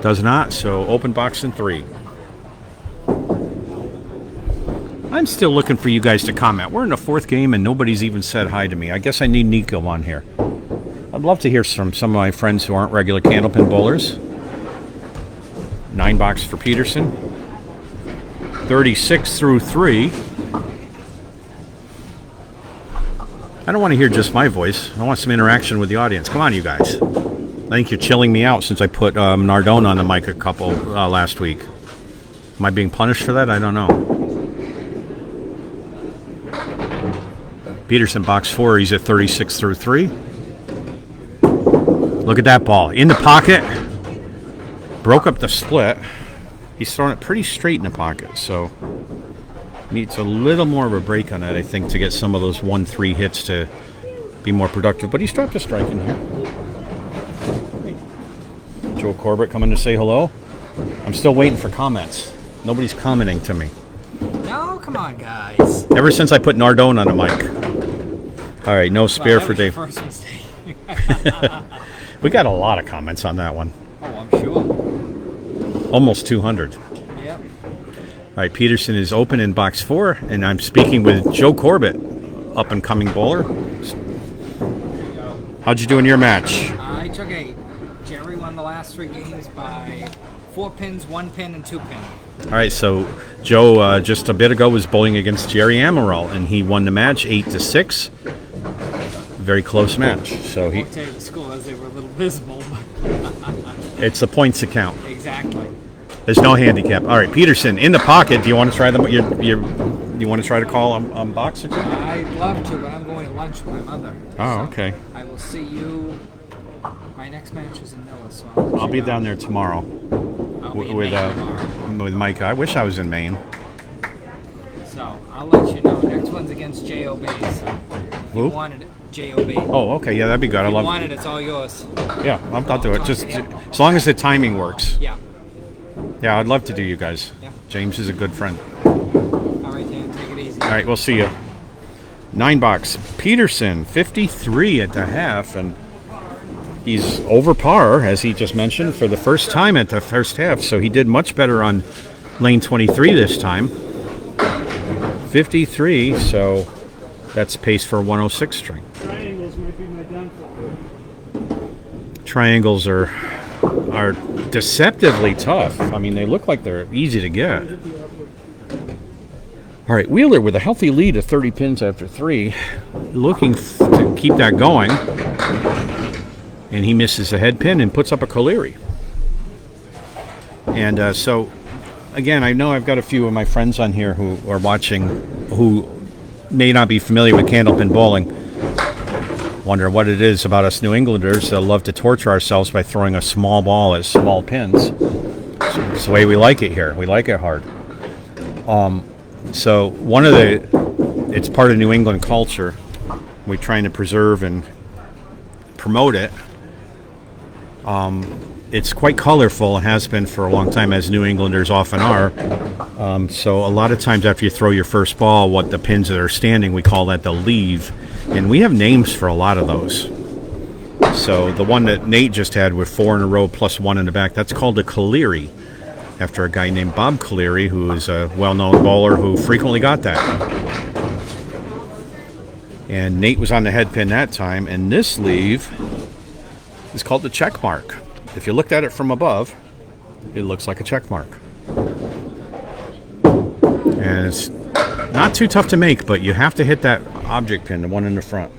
Does not. So open box in 3. I'm still looking for you guys to comment. We're in the 4th game, and nobody's even said hi to me. I guess I need Nico on here. I'd love to hear from some of my friends who aren't regular Candlepin bowlers. 9 box for Peterson. 36 through 3. I don't want to hear just my voice. I want some interaction with the audience. Come on, you guys. I think you're chilling me out since I put Nardone on the mic a couple last week. Am I being punished for that? I don't know. Peterson, box 4. He's at 36 through 3. Look at that ball. In the pocket. Broke up the split. He's throwing it pretty straight in the pocket, so needs a little more of a break on that, I think, to get some of those 1-3 hits to be more productive. But he's dropped a strike in here. Joe Corbett coming to say hello. I'm still waiting for comments. Nobody's commenting to me. No, come on, guys. Ever since I put Nardone on the mic. All right, no spare for Dave. First mistake. We got a lot of comments on that one. Oh, I'm sure. Almost 200. Yep. All right, Peterson is open in box 4, and I'm speaking with Joe Corbett, up-and-coming bowler. How'd you do in your match? I took 8. Jerry won the last 3 games by 4 pins, 1 pin, and 2 pin. All right, so Joe just a bit ago was bowling against Jerry Amaral, and he won the match 8-6. Very close match. So I won't tell you the score as they were a little visible. It's the points that count. Exactly. There's no handicap. All right, Peterson in the pocket. Do you want to try them? You want to try to call on box? I'd love to, but I'm going to lunch with my mother. Oh, okay. I will see you. My next match is in Miller, so I'll be down there tomorrow I'll be in with Maine tomorrow. with Mike. I wish I was in Maine. So I'll let you know. Next one's against J.O.B. So if Who? you wanted it, J.O.B. Oh, okay. Yeah, that'd be good. I If you love. wanted it, it's all yours. Yeah, I'll do it. talk Just to him. as long as the timing works. Yeah. Yeah, I'd love to do you guys. Yeah. James is a good friend. All right, Dan. Take it easy. All right, we'll see you. 9 box. Peterson, 53 at the half, and he's over par, as he just mentioned, for the first time at the first half. So he did much better on lane 23 this time. 53, so that's pace for a 106 string. Triangles might be my downfall. Triangles are deceptively tough. I mean, they look like they're easy to get. All right, Wheeler with a healthy lead of 30 pins after 3, looking to keep that going. And he misses a head pin and puts up a Colery. And so, again, I know I've got a few of my friends on here who are watching who may not be familiar with Candlepin bowling. Wonder what it is about us New Englanders that love to torture ourselves by throwing a small ball at small pins. It's the way we like it here. We like it hard. So it's part of New England culture. We're trying to preserve and promote it. It's quite colorful and has been for a long time, as New Englanders often are. So a lot of times after you throw your first ball, what the pins that are standing, we call that the leave. And we have names for a lot of those. So the one that Nate just had with 4 in a row plus 1 in the back, that's called a Colery, after a guy named Bob Colery, who is a well-known bowler who frequently got that. And Nate was on the head pin that time, and this leave is called the check mark. If you looked at it from above, it looks like a check mark. And it's not too tough to make, but you have to hit that object pin, the one in the front.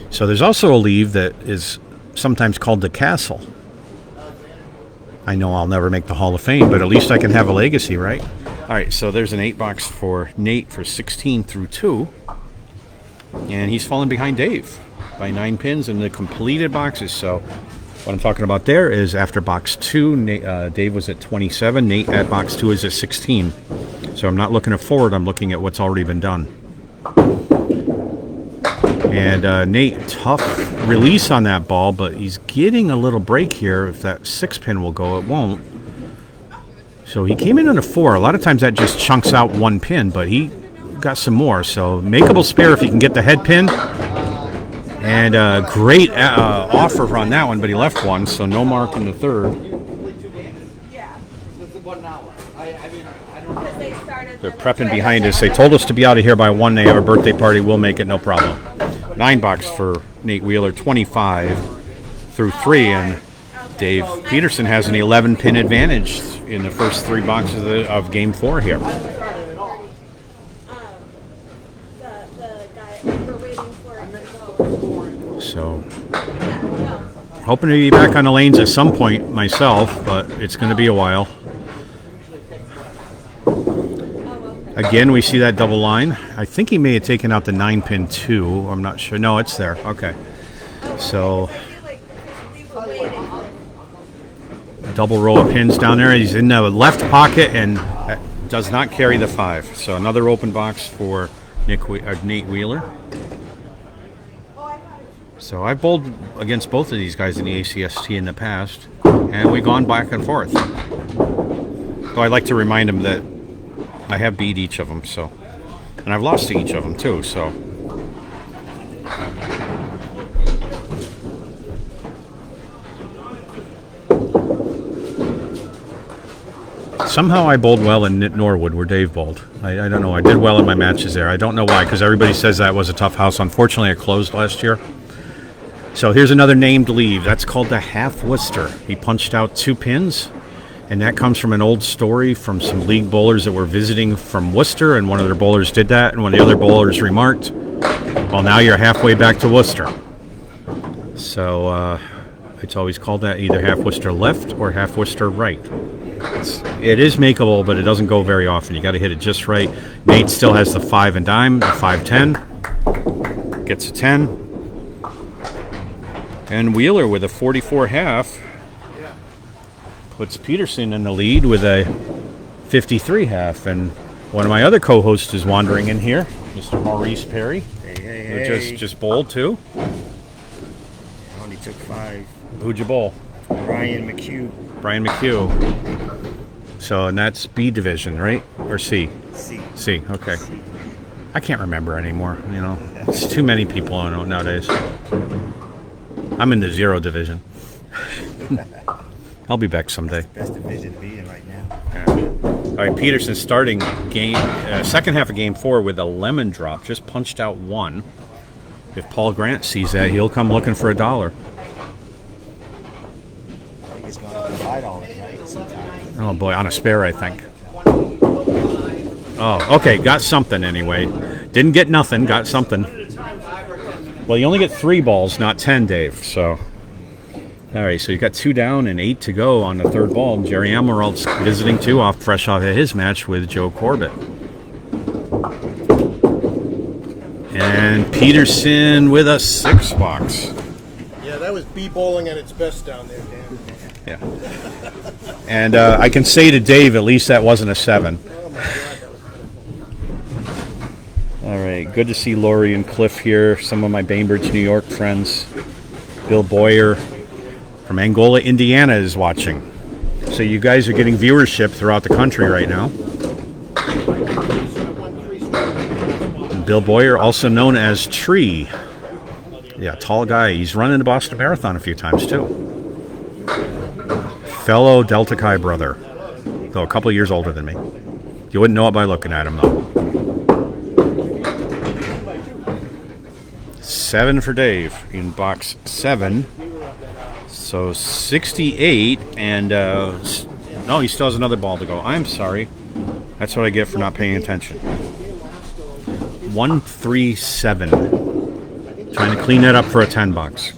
So there's also a leave that is sometimes called the castle. I know I'll never make the Hall of Fame, but at least I can have a legacy, right? All right, so there's an 8 box for Nate for 16 through 2. And he's falling behind Dave. by 9 pins in the completed boxes. So what I'm talking about there is after box 2, Dave was at 27. Nate at box 2 is at 16. So I'm not looking at forward. I'm looking at what's already been done. And Nate, tough release on that ball, but he's getting a little break here. If that 6 pin will go, it won't. So he came in on a 4. A lot of times that just chunks out 1 pin, but he got some more. So makeable spare if he can get the head pin. And great offer on that one, but he left one, so no mark in the third. They're prepping behind us. They told us to be out of here by 1. They have a birthday party. We'll make it, no problem. 9 bucks for Nate Wheeler, 25 through 3, and Dave Peterson has an 11 pin advantage in the first 3 boxes of game 4 here. So, hoping to be back on the lanes at some point myself, but it's going to be a while. Again, we see that double line. I think he may have taken out the 9 pin too. I'm not sure. No, it's there. Okay. So, double row of pins down there. He's in the left pocket and does not carry the 5. So another open box for Nate Wheeler. So I've bowled against both of these guys in the ACST in the past, and we've gone back and forth. So I'd like to remind them that I have beat each of them, so, and I've lost to each of them too, so. Somehow I bowled well in Norwood, where Dave bowled. I don't know. I did well in my matches there. I don't know why, because everybody says that was a tough house. Unfortunately, it closed last year. So here's another named leave. That's called the half Worcester. He punched out 2 pins, and that comes from an old story from some league bowlers that were visiting from Worcester, and one of their bowlers did that, and one of the other bowlers remarked, well, now you're halfway back to Worcester. So it's always called that, either half Worcester left or half Worcester right. It is makeable, but it doesn't go very often. You got to hit it just right. Nate still has the 5 and dime, the 5-10. Gets a 10. And Wheeler with a 44 half puts Peterson in the lead with a 53 half. And one of my other co-hosts is wandering in here, Mr. Maurice Perry, who just bowled too. I only took 5. Who'd you bowl? Brian McHugh. Brian McHugh. So, and that's B division, right? Or C? C. C, okay. I can't remember anymore, you know. It's too many people I know nowadays. I'm in the 0 division. I'll be back someday. Best division to be in right now. Yeah. All right, Peterson starting game, second half of game 4 with a lemon drop. Just punched out 1. If Paul Grant sees that, he'll come looking for $1. I think it's going to divide all of it, right? Sometime. Oh boy, on a spare, I think. Oh, okay, got something anyway. Didn't get nothing, got something. Well, you only get 3 balls, not 10, Dave. So, all right, so you got 2 down and 8 to go on the 3rd ball. Jerry Emerald's visiting too, fresh off of his match with Joe Corbett. And Peterson with a 6 box. Yeah, that was B-bowling at its best down there, Dan. Yeah. And I can say to Dave, at least that wasn't a 7. All right, good to see Lori and Cliff here. Some of my Bainbridge, New York friends. Bill Boyer from Angola, Indiana is watching. So you guys are getting viewership throughout the country right now. And Bill Boyer, also known as Tree. Yeah, tall guy. He's running the Boston Marathon a few times too. Fellow Delta Chi brother, though a couple years older than me. You wouldn't know it by looking at him though. 7 for Dave in box 7. So 68, and no, he still has another ball to go. I'm sorry. That's what I get for not paying attention. 137. Trying to clean that up for a 10 bucks.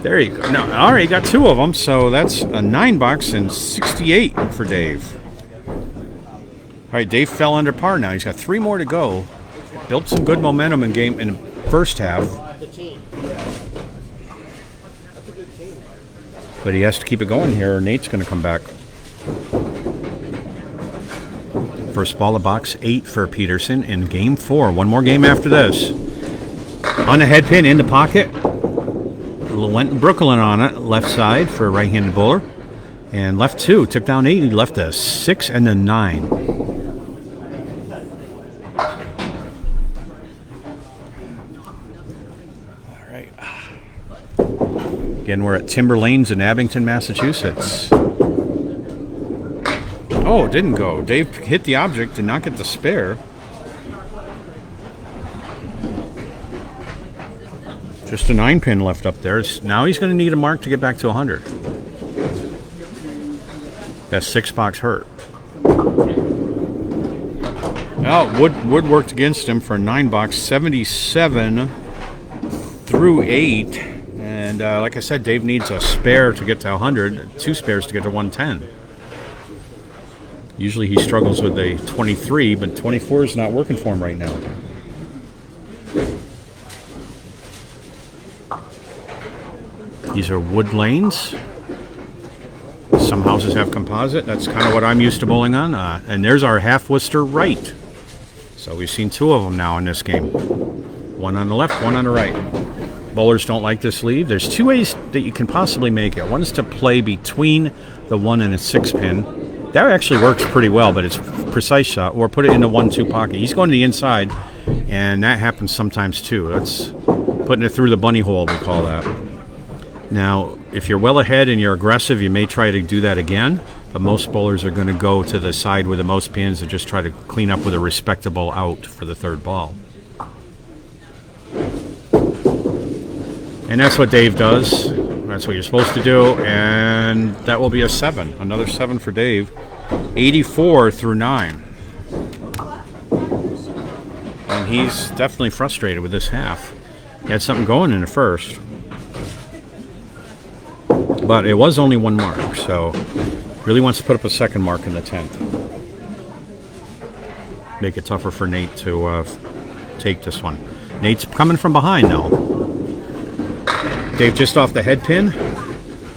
There you go. No, all right, got 2 of them, so that's a 9 bucks and 68 for Dave. All right, Dave fell under par now. He's got 3 more to go. Built some good momentum in the first half. The team. But he has to keep it going here, or Nate's going to come back. First ball of box 8 for Peterson in game 4. One more game after this. On the head pin, in the pocket. Went Brooklyn on it, left side for a right-handed bowler. And left 2, took down 8. He left a 6 and a 9. All right. Again, we're at Timber Lanes in Abington, Massachusetts. Oh, it didn't go. Dave hit the object, did not get the spare. Just a 9-pin left up there. Now he's going to need a mark to get back to 100. That 6-box hurt. Well, Wood worked against him for a 9-box, 77 through 8. And like I said, Dave needs a spare to get to 100, 2 spares to get to 110. Usually he struggles with a 23, but 24 is not working for him right now. These are wood lanes. Some houses have composite. That's kind of what I'm used to bowling on. And there's our half Worcester right. So we've seen 2 of them now in this game. One on the left, one on the right. Bowlers don't like this lead. There's 2 ways that you can possibly make it. One is to play between the 1 and a 6-pin. That actually works pretty well, but it's a precise shot. Or put it in the 1-2 pocket. He's going to the inside, and that happens sometimes too. That's putting it through the bunny hole, we call that. Now, if you're well ahead and you're aggressive, you may try to do that again, but most bowlers are going to go to the side with the most pins and just try to clean up with a respectable out for the 3rd ball. And that's what Dave does. That's what you're supposed to do, and that will be a 7. Another 7 for Dave. 84 through 9. And he's definitely frustrated with this half. He had something going in the first. But it was only 1 mark, so really wants to put up a 2nd mark in the 10th. Make it tougher for Nate to take this one. Nate's coming from behind now. Dave just off the head pin.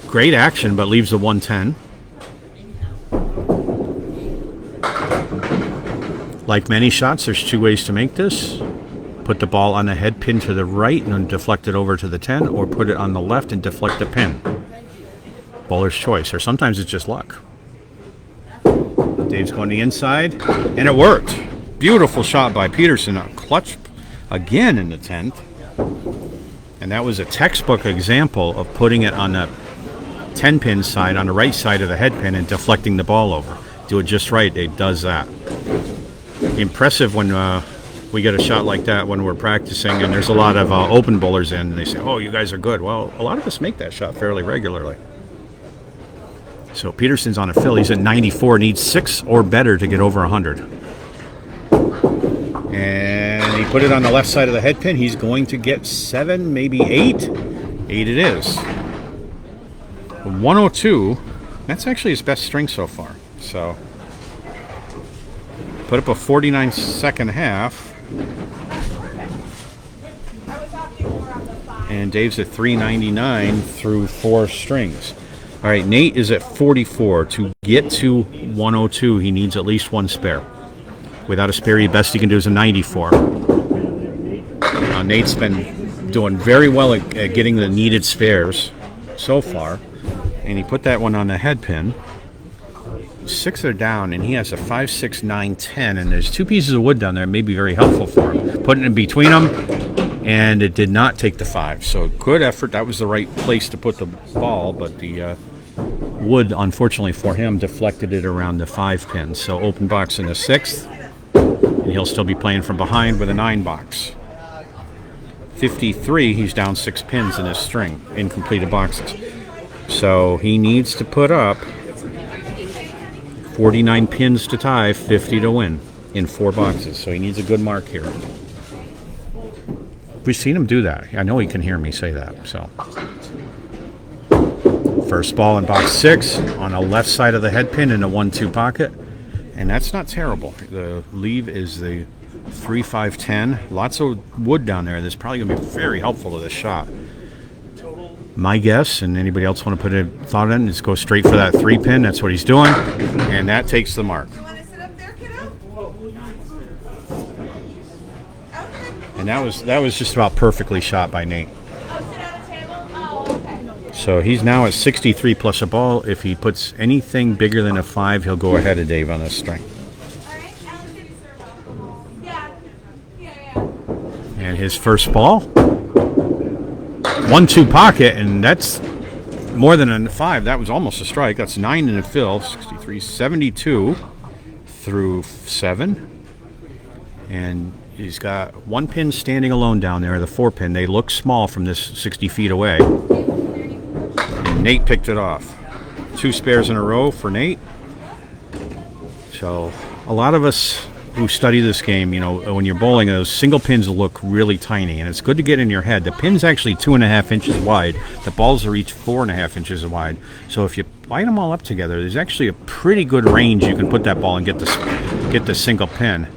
Great action, but leaves the 110. Like many shots, there's 2 ways to make this. Put the ball on the head pin to the right and then deflect it over to the 10, or put it on the left and deflect the pin. Bowler's choice, or sometimes it's just luck. Dave's going to the inside, and it worked. Beautiful shot by Peterson. A clutch again in the 10th. And that was a textbook example of putting it on the 10-pin side, on the right side of the head pin, and deflecting the ball over. Do it just right, Dave does that. Impressive when we get a shot like that when we're practicing, and there's a lot of open bowlers in, and they say, oh, you guys are good. Well, a lot of us make that shot fairly regularly. So Peterson's on a fill. He's at 94, needs 6 or better to get over 100. And he put it on the left side of the head pin. He's going to get 7, maybe 8. 8 it is. 102. That's actually his best string so far. So put up a 49-second half. And Dave's at 399 through 4 strings. All right, Nate is at 44. To get to 102, he needs at least 1 spare. Without a spare, the best he can do is a 94. Nate's been doing very well at getting the needed spares so far. And he put that one on the head pin. 6 are down, and he has a 5, 6, 9, 10. And there's 2 pieces of wood down there. It may be very helpful for him. Putting it in between them, and it did not take the 5. So good effort. That was the right place to put the ball, but the wood, unfortunately for him, deflected it around the 5 pin. So open box in the 6th, and he'll still be playing from behind with a 9 box. 53, he's down 6 pins in his string, incompleted boxes. So he needs to put up 49 pins to tie, 50 to win in 4 boxes. So he needs a good mark here. We've seen him do that. I know he can hear me say that. So first ball in box 6 on the left side of the head pin in a 1-2 pocket. And that's not terrible. The leave is the 3, 5, 10. Lots of wood down there. That's probably going to be very helpful to this shot. My guess, and anybody else want to put a thought in, is go straight for that 3 pin. That's what he's doing, and that takes the mark. You want to sit up there, kiddo? Okay. And that was just about perfectly shot by Nate. Oh, sit at a table? Oh, okay. So he's now at 63 plus a ball. If he puts anything bigger than a 5, he'll go ahead of Dave on this string. All right, Alan, give you serve. Yeah. Yeah. And his first ball, 1-2 pocket, and that's more than a 5. That was almost a strike. That's 9 in the fill. 63, 72 through 7. And he's got 1 pin standing alone down there, the 4 pin. They look small from this 60 feet away. And Nate picked it off. 2 spares in a row for Nate. So a lot of us who study this game, you know, when you're bowling, those single pins look really tiny, and it's good to get in your head. The pin's actually 2.5 inches wide. The balls are each 4.5 inches wide. So if you line them all up together, there's actually a pretty good range you can put that ball and get the single pin.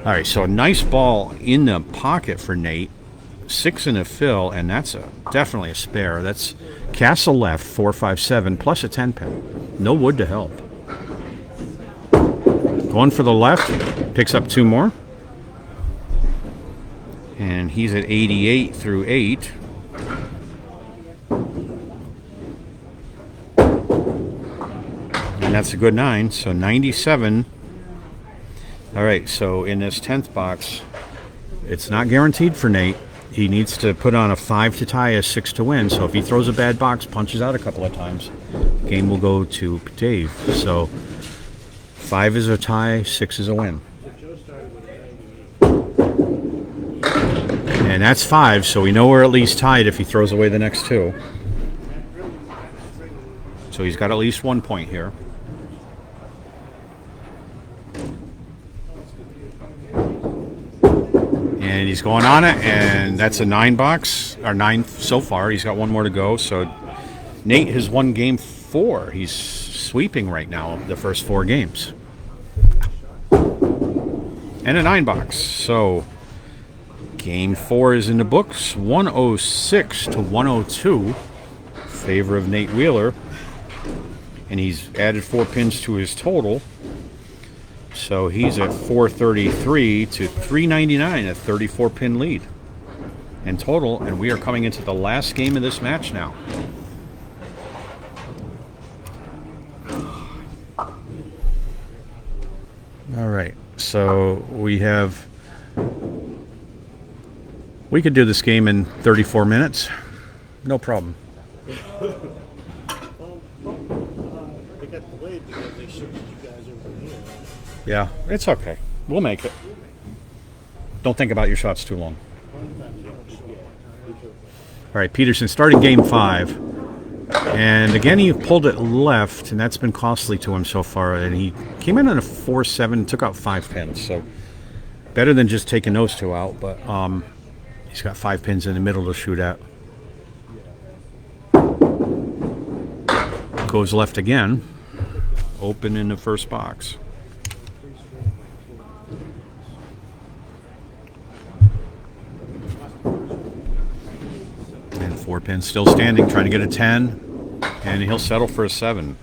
All right, so a nice ball in the pocket for Nate. 6 in a fill, and that's definitely a spare. That's castle left, 4, 5, 7, plus a 10 pin. No wood to help. Going for the left, picks up 2 more. And he's at 88 through 8. And that's a good 9, so 97. All right, so in this 10th box, it's not guaranteed for Nate. He needs to put on a 5 to tie, a 6 to win. So if he throws a bad box, punches out a couple of times, the game will go to Dave. So 5 is a tie, 6 is a win. And that's 5, so we know we're at least tied if he throws away the next 2. So he's got at least 1 point here. And he's going on it, and that's a 9 box, or 9 so far. He's got 1 more to go, so Nate has won game 4. He's sweeping right now the first 4 games. And a 9 box. So game 4 is in the books. 106 to 102. Favor of Nate Wheeler. And he's added 4 pins to his total. So he's at 433 to 399, a 34 pin lead in total. And we are coming into the last game of this match now. All right. So we could do this game in 34 minutes. No problem. They got delayed because they shifted you guys over here. Yeah, it's okay. We'll make it. Don't think about your shots too long. All right, Peterson started game 5. And again, he pulled it left, and that's been costly to him so far. And he came in on a 4-7, took out 5 pins. So better than just taking those 2 out. But he's got 5 pins in the middle to shoot at. Goes left again. Open in the first box. And 4 pins still standing, trying to get a 10. And he'll settle for a 7.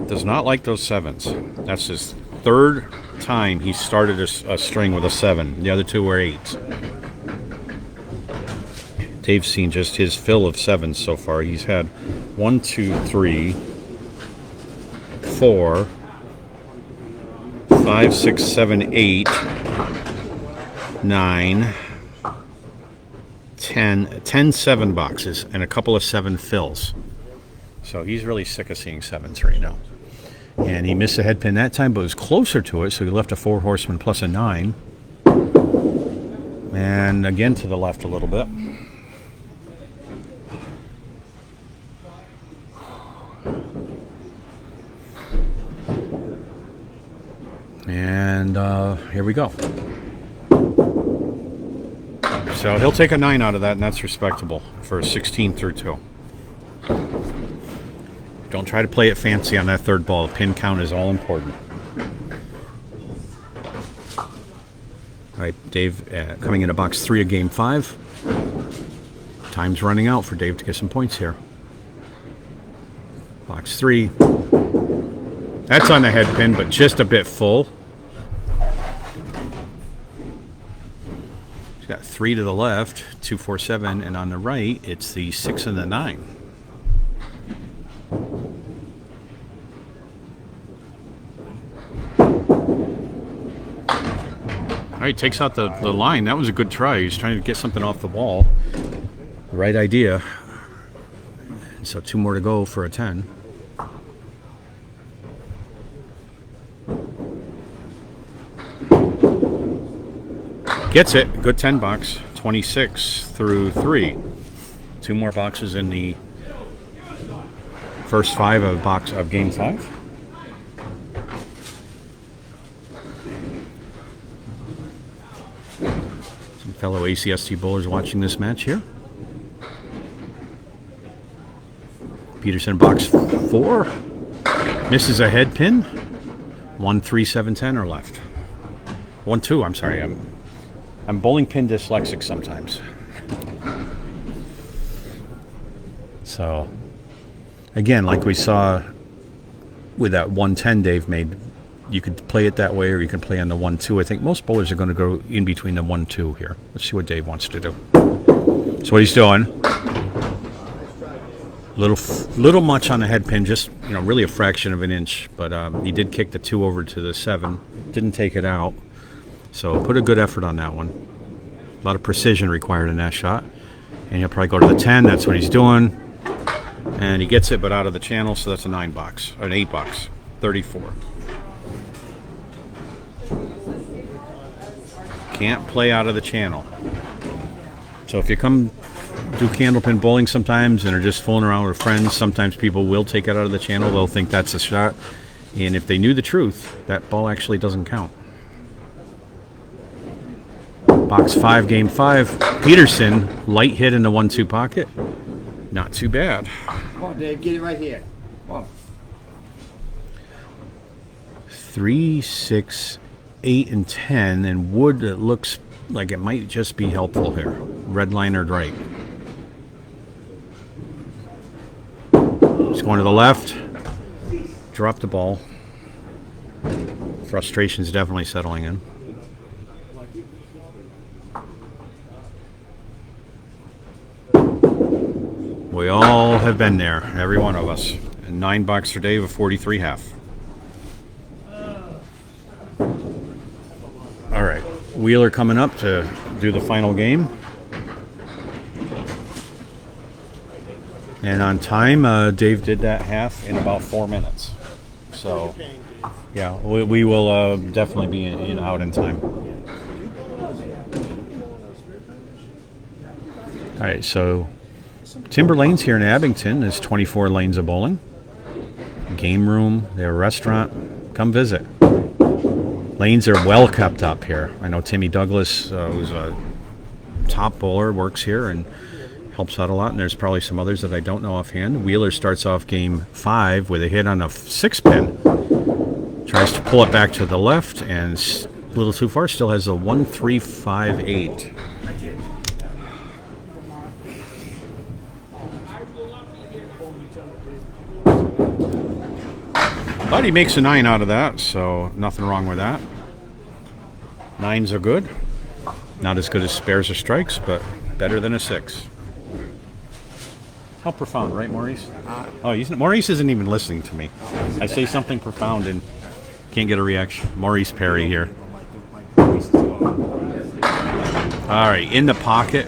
Does not like those 7s. That's his 3rd time he started a string with a 7. The other 2 were 8s. Dave's seen just his fill of 7s so far. He's had 1, 2, 3, 4, 5, 6, 7, 8, 9, 10 7 boxes and a couple of 7 fills. So he's really sick of seeing 7s right now. And he missed a head pin that time, but was closer to it, so he left a 4 horseman plus a 9. And again to the left a little bit. And here we go. So he'll take a 9 out of that, and that's respectable for a 16 through 2. Don't try to play it fancy on that 3rd ball. The pin count is all important. All right, Dave coming into box 3 of game 5. Time's running out for Dave to get some points here. Box 3. That's on the head pin, but just a bit full. He's got 3 to the left, 2, 4, 7, and on the right, it's the 6 and the 9. All right, takes out the line. That was a good try. He's trying to get something off the wall. Right idea. So 2 more to go for a 10. Gets it. Good 10 box. 26 through 3. 2 more boxes in the first 5 of game 5. Some fellow ACST bowlers watching this match here. Peterson box 4. Misses a head pin. 1, 3, 7, 10 are left. 1, 2. I'm sorry. I'm bowling pin dyslexic sometimes. So, again, like we saw with that 110 Dave made, you could play it that way or you can play on the 1-2. I think most bowlers are going to go in between the 1-2 here. Let's see what Dave wants to do. So what he's doing. Little much on the head pin, just really a fraction of an inch, but he did kick the 2 over to the 7, didn't take it out, so put a good effort on that one. A lot of precision required in that shot, and he'll probably go to the 10. That's what he's doing, and he gets it, but out of the channel, so that's a 9 box, or an 8 box, 34. Can't play out of the channel. So if you come do Candlepin bowling sometimes and are just fooling around with friends, sometimes people will take it out of the channel. They'll think that's a shot. And if they knew the truth, that ball actually doesn't count. Box 5, game 5. Peterson, light hit in the 1-2 pocket. Not too bad. Come on, Dave, get it right here. Come on. 3, 6, 8, and 10. And wood, it looks like it might just be helpful here. Red linered right. He's going to the left. Drop the ball. Frustration's definitely settling in. We all have been there, every one of us. And 9 box for Dave, a 43 half. All right, Wheeler coming up to do the final game. And on time, Dave did that half in about 4 minutes. So, yeah, we will definitely be out in time. All right, so Timber Lanes here in Abington is 24 lanes of bowling. Game room, they have a restaurant. Come visit. Lanes are well kept up here. I know Timmy Douglas, who's a top bowler, works here and helps out a lot, and there's probably some others that I don't know offhand. Wheeler starts off game 5 with a hit on a 6 pin. Tries to pull it back to the left, and a little too far. Still has a 1-3-5-8. But he makes a 9 out of that, so nothing wrong with that. 9s are good. Not as good as spares or strikes, but better than a 6. How profound, right, Maurice? Oh, Maurice isn't even listening to me. I say something profound and can't get a reaction. Maurice Perry here. All right, in the pocket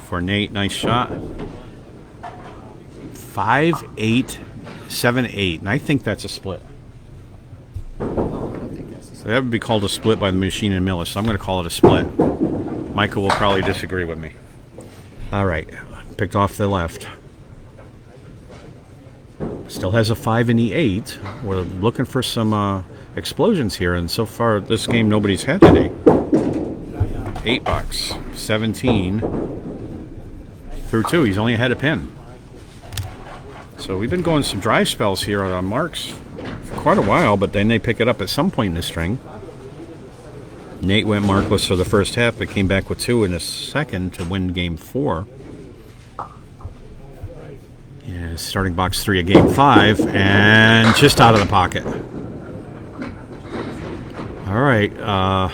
for Nate. Nice shot. 5, 8, 7, 8, and I think that's a split. So that would be called a split by the machine and Miller, so I'm going to call it a split. Michael will probably disagree with me. All right, picked off the left. Still has a 5 and the 8. We're looking for some explosions here, and so far this game nobody's had today. 8 bucks, 17 through 2. He's only ahead of pin. So we've been going some drive spells here on marks for quite a while, but then they pick it up at some point in the string. Nate went markless for the first half, but came back with 2 in the second to win game 4. And starting box 3 of game 5, and just out of the pocket. All right,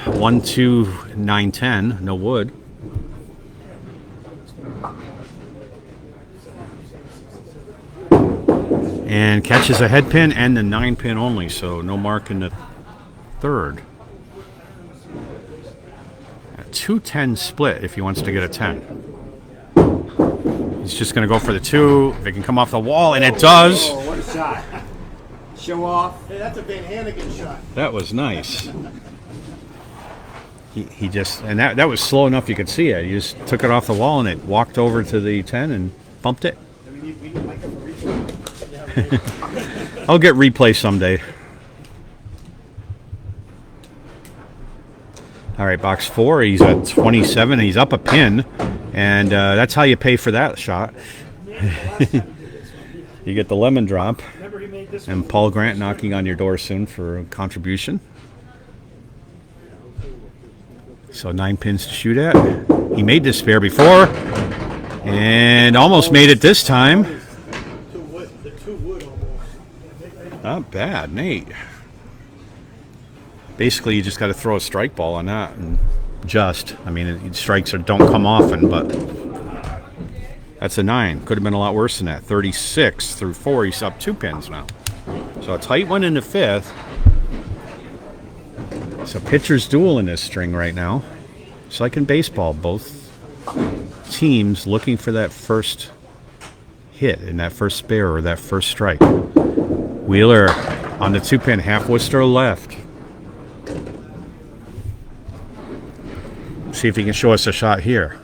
1, 2, 9, 10, no wood. And catches a head pin and the 9 pin only, so no mark in the third. A 2-10 split if he wants to get a 10. He's just going to go for the 2. They can come off the wall, and it does. Oh, what a shot. Show off. Hey, that's a Van Hannigan shot. That was nice. He just, and that was slow enough you could see it. He just took it off the wall, and it walked over to the 10 and bumped it. I'll get replay someday. All right, box 4. He's at 27. He's up a pin, and that's how you pay for that shot. You get the lemon drop, and Paul Grant knocking on your door soon for a contribution. So 9 pins to shoot at. He made this spare before, and almost made it this time. The 2 wood almost. Not bad, Nate. Basically, you just got to throw a strike ball on that, and I mean, strikes don't come often, but that's a 9. Could have been a lot worse than that. 36 through 4. He's up 2 pins now. So a tight one in the 5th. So pitcher's duel in this string right now. It's like in baseball, both teams looking for that first hit in that first spare or that first strike. Wheeler on the 2 pin, half Worcester left. See if he can show us a shot here.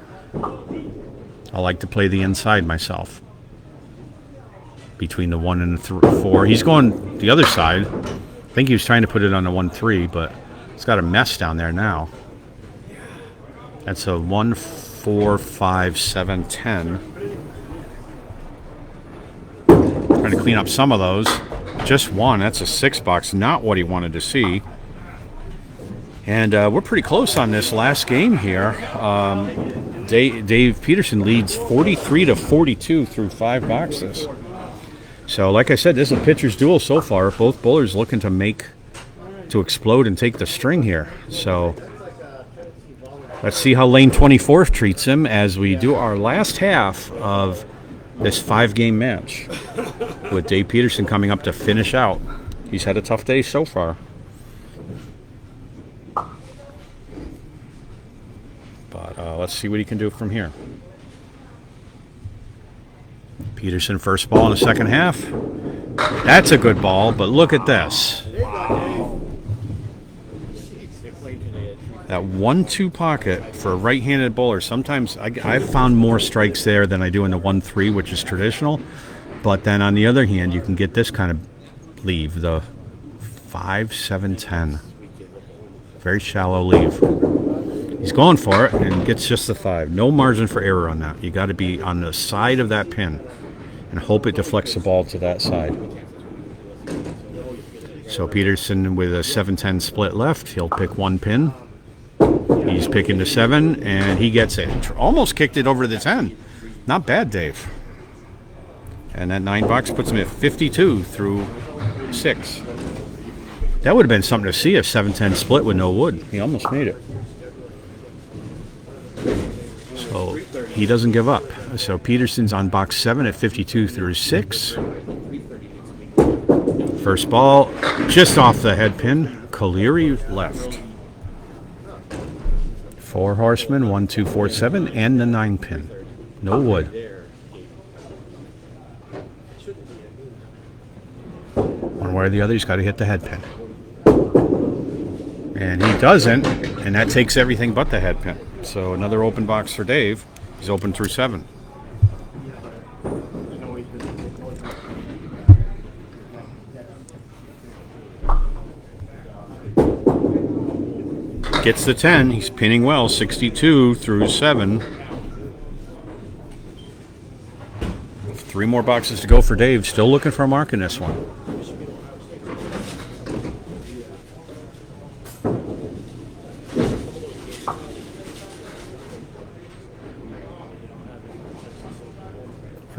I like to play the inside myself. Between the 1 and the 4. He's going the other side. I think he was trying to put it on the 1-3, but it's got a mess down there now. That's a 1, 4, 5, 7, 10. Trying to clean up some of those. Just 1. That's a 6 box. Not what he wanted to see. And we're pretty close on this last game here. Dave Peterson leads 43-42 through 5 boxes. So, like I said, this is a pitcher's duel so far. Both bowlers looking to explode and take the string here. So, let's see how lane 24 treats him as we do our last half of this 5-game match with Dave Peterson coming up to finish out. He's had a tough day so far. But let's see what he can do from here. Peterson first ball in the second half. That's a good ball, but look at this. That 1-2 pocket for a right-handed bowler. Sometimes I've found more strikes there than I do in the 1-3, which is traditional. But then on the other hand, you can get this kind of leave, the 5, 7, 10. Very shallow leave. He's going for it and gets just the 5. No margin for error on that. You got to be on the side of that pin and hope it deflects the ball to that side. So Peterson with a 7-10 split left. He'll pick 1 pin. He's picking the 7, and he gets it. Almost kicked it over to the 10. Not bad, Dave. And that 9 box puts him at 52 through 6. That would have been something to see, a 7-10 split with no wood. He almost made it. So he doesn't give up. So Peterson's on box 7 at 52 through 6. First ball, just off the head pin. Colery left. 4 horsemen, 1, 2, 4, 7, and the 9 pin. No wood. One way or the other, he's got to hit the head pin. And he doesn't, and that takes everything but the head pin. So another open box for Dave. He's open through 7. Gets the 10. He's pinning well. 62 through 7. 3 more boxes to go for Dave. Still looking for a mark in this one.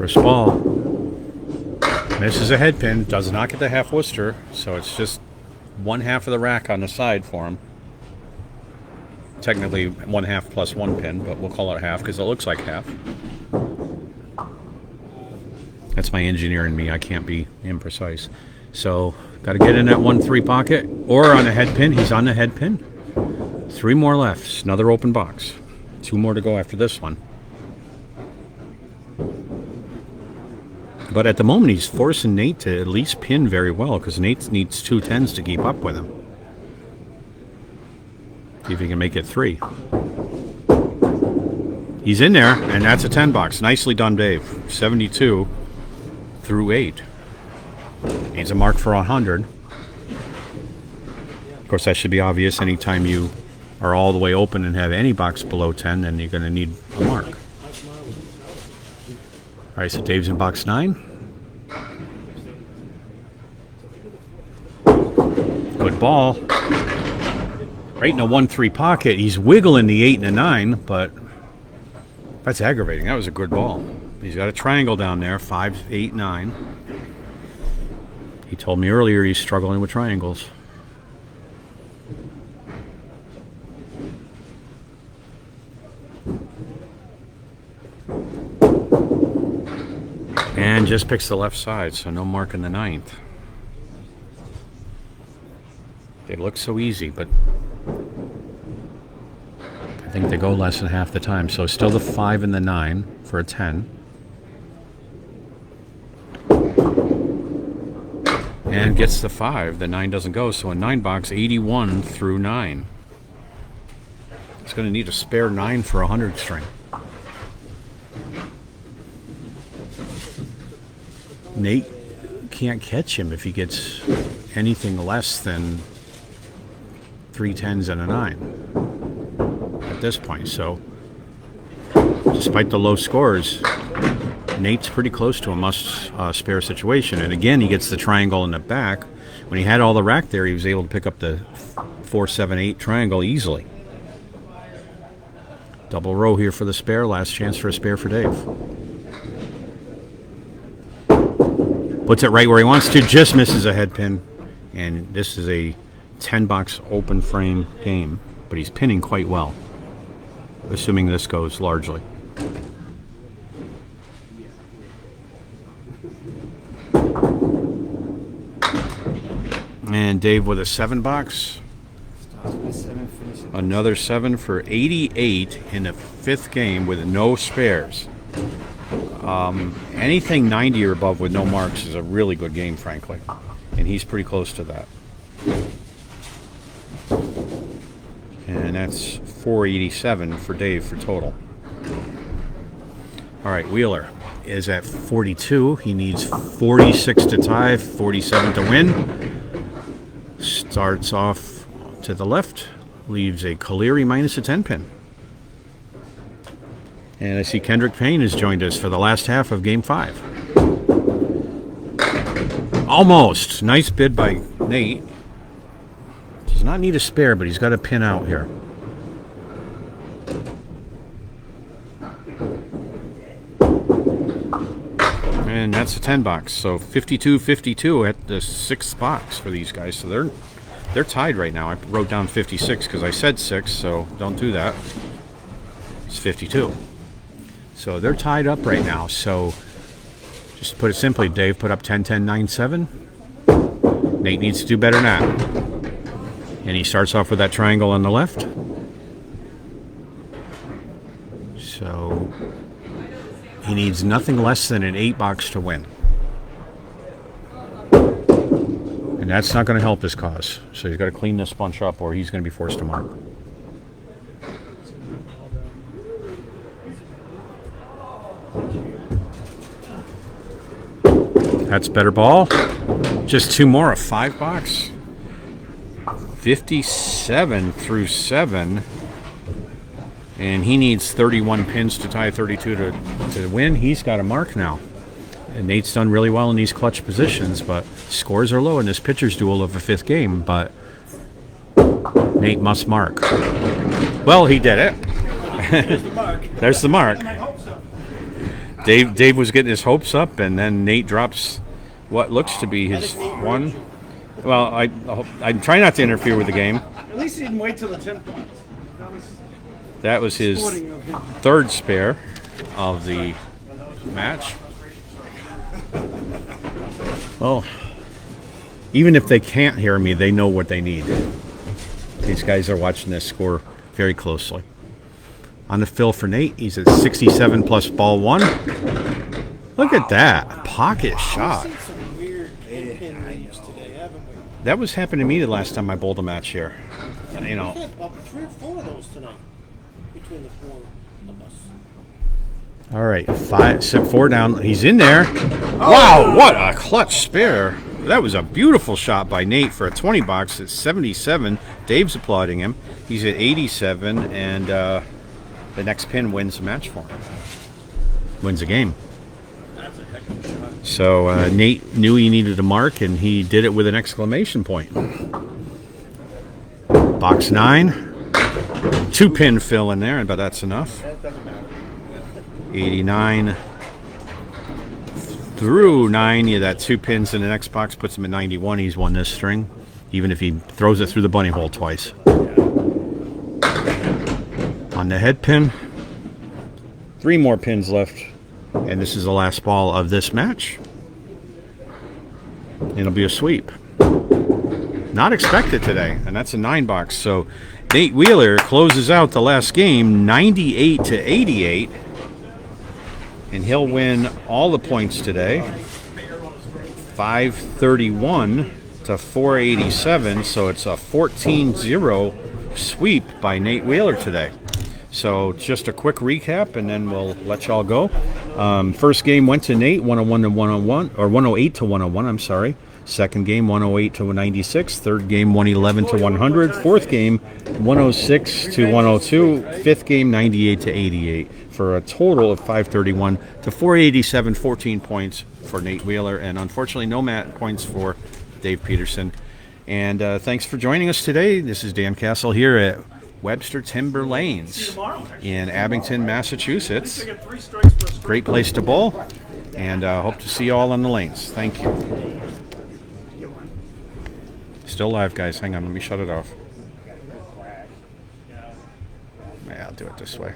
First ball. Misses a head pin. Does not get the half Worcester, so it's just one half of the rack on the side for him. Technically 1/2 plus 1 pin, but we'll call it half because it looks like half. That's my engineer in me. I can't be imprecise. So, got to get in that 1-3 pocket or on a head pin. He's on the head pin. 3 more left. Another open box. 2 more to go after this one. But at the moment, he's forcing Nate to at least pin very well because Nate needs 2 10s to keep up with him. See if he can make it 3. He's in there, and that's a 10 box. Nicely done, Dave. 72 through 8. Needs a mark for 100. Of course, that should be obvious. Anytime you are all the way open and have any box below 10, then you're going to need a mark. All right, so Dave's in box 9. Good ball. Right in a 1-3 pocket. He's wiggling the 8 and a 9, but that's aggravating. That was a good ball. He's got a triangle down there, 5, 8, 9. He told me earlier he's struggling with triangles. And just picks the left side, so no mark in the 9th. They look so easy, but I think they go less than half the time. So still the 5 and the 9 for a 10. And gets the 5. The 9 doesn't go, so a 9 box, 81 through 9. It's going to need a spare 9 for a 100 string. Nate can't catch him if he gets anything less than 3 10s and a 9 at this point. So despite the low scores, Nate's pretty close to a must spare situation. And again, he gets the triangle in the back. When he had all the rack there, he was able to pick up the 4, 7, 8 triangle easily. Double row here for the spare. Last chance for a spare for Dave. Puts it right where he wants to, just misses a head pin. And this is a 10 box open frame game, but he's pinning quite well, assuming this goes largely. And Dave with a 7 box. Another 7 for 88 in the 5th game with no spares. Anything 90 or above with no marks is a really good game, frankly. And he's pretty close to that. And that's 487 for Dave for total. All right, Wheeler is at 42. He needs 46 to tie, 47 to win. Starts off to the left, leaves a Caleri minus a 10 pin. And I see Kendrick Payne has joined us for the last half of Game 5. Almost. Nice bid by Nate. Does not need a spare, but he's got a pin out here. And that's a 10 box. So 52-52 at the 6th box for these guys. So they're tied right now. I wrote down 56 because I said 6, so don't do that. It's 52. So they're tied up right now. So just to put it simply, Dave put up 10-10, 9-7. Nate needs to do better than that. And he starts off with that triangle on the left. So he needs nothing less than an 8 box to win. And that's not going to help his cause. So he's got to clean this bunch up or he's going to be forced to mark. That's better ball. Just 2 more, a 5 box. 57 through 7. And he needs 31 pins to tie 32 to win. He's got a mark now. And Nate's done really well in these clutch positions, but scores are low in this pitcher's duel of a 5th game, but Nate must mark. Well, he did it. There's the mark. There's the mark. And I hope so. Dave was getting his hopes up, and then Nate drops what looks to be his one. Well, I'm trying not to interfere with the game. At least he didn't wait till the 10 points. That was his Sporting of him. third spare of the match. Well, even if they can't hear me, they know what they need. These guys are watching this score very closely. On the fill for Nate, he's at 67 plus ball 1. Look at that. Pocket shot. We've seen some weird pin reads today, haven't we? That was happening to me the last time I bowled a match here. You know. We've had about 3 or 4 of those tonight between the 4 of us. All right, 4 down. He's in there. Wow, what a clutch spare. That was a beautiful shot by Nate for a 20 box at 77. Dave's applauding him. He's at 87, and the next pin wins the match for him. Wins the game. So Nate knew he needed a mark, and he did it with an exclamation point. Box 9. 2 pin fill in there, but that's enough. 89 through 9. Yeah, that 2 pins in the next box puts him at 91. He's won this string, even if he throws it through the bunny hole twice. On the head pin, 3 more pins left, and this is the last ball of this match. It'll be a sweep. Not expected today, and that's a 9 box. So Nate Wheeler closes out the last game 98 to 88. And he'll win all the points today. 531 to 487. So it's a 14-0 sweep by Nate Wheeler today. So just a quick recap, and then we'll let y'all go. First game went to Nate, 101 to 101, or 108 to 101. I'm sorry. Second game, 108 to 96. Third game, 111 to 100. Fourth game, 106 to 102. Fifth game, 98 to 88. For a total of 531 to 487, 14 points for Nate Wheeler, and unfortunately no points for Dave Peterson. And thanks for joining us today. This is Dan Castle here at Webster Timber Lanes in Abington, Massachusetts. Great place to bowl, and hope to see you all on the lanes. Thank you. Still live, guys. Hang on, let me shut it off. Yeah, I'll do it this way.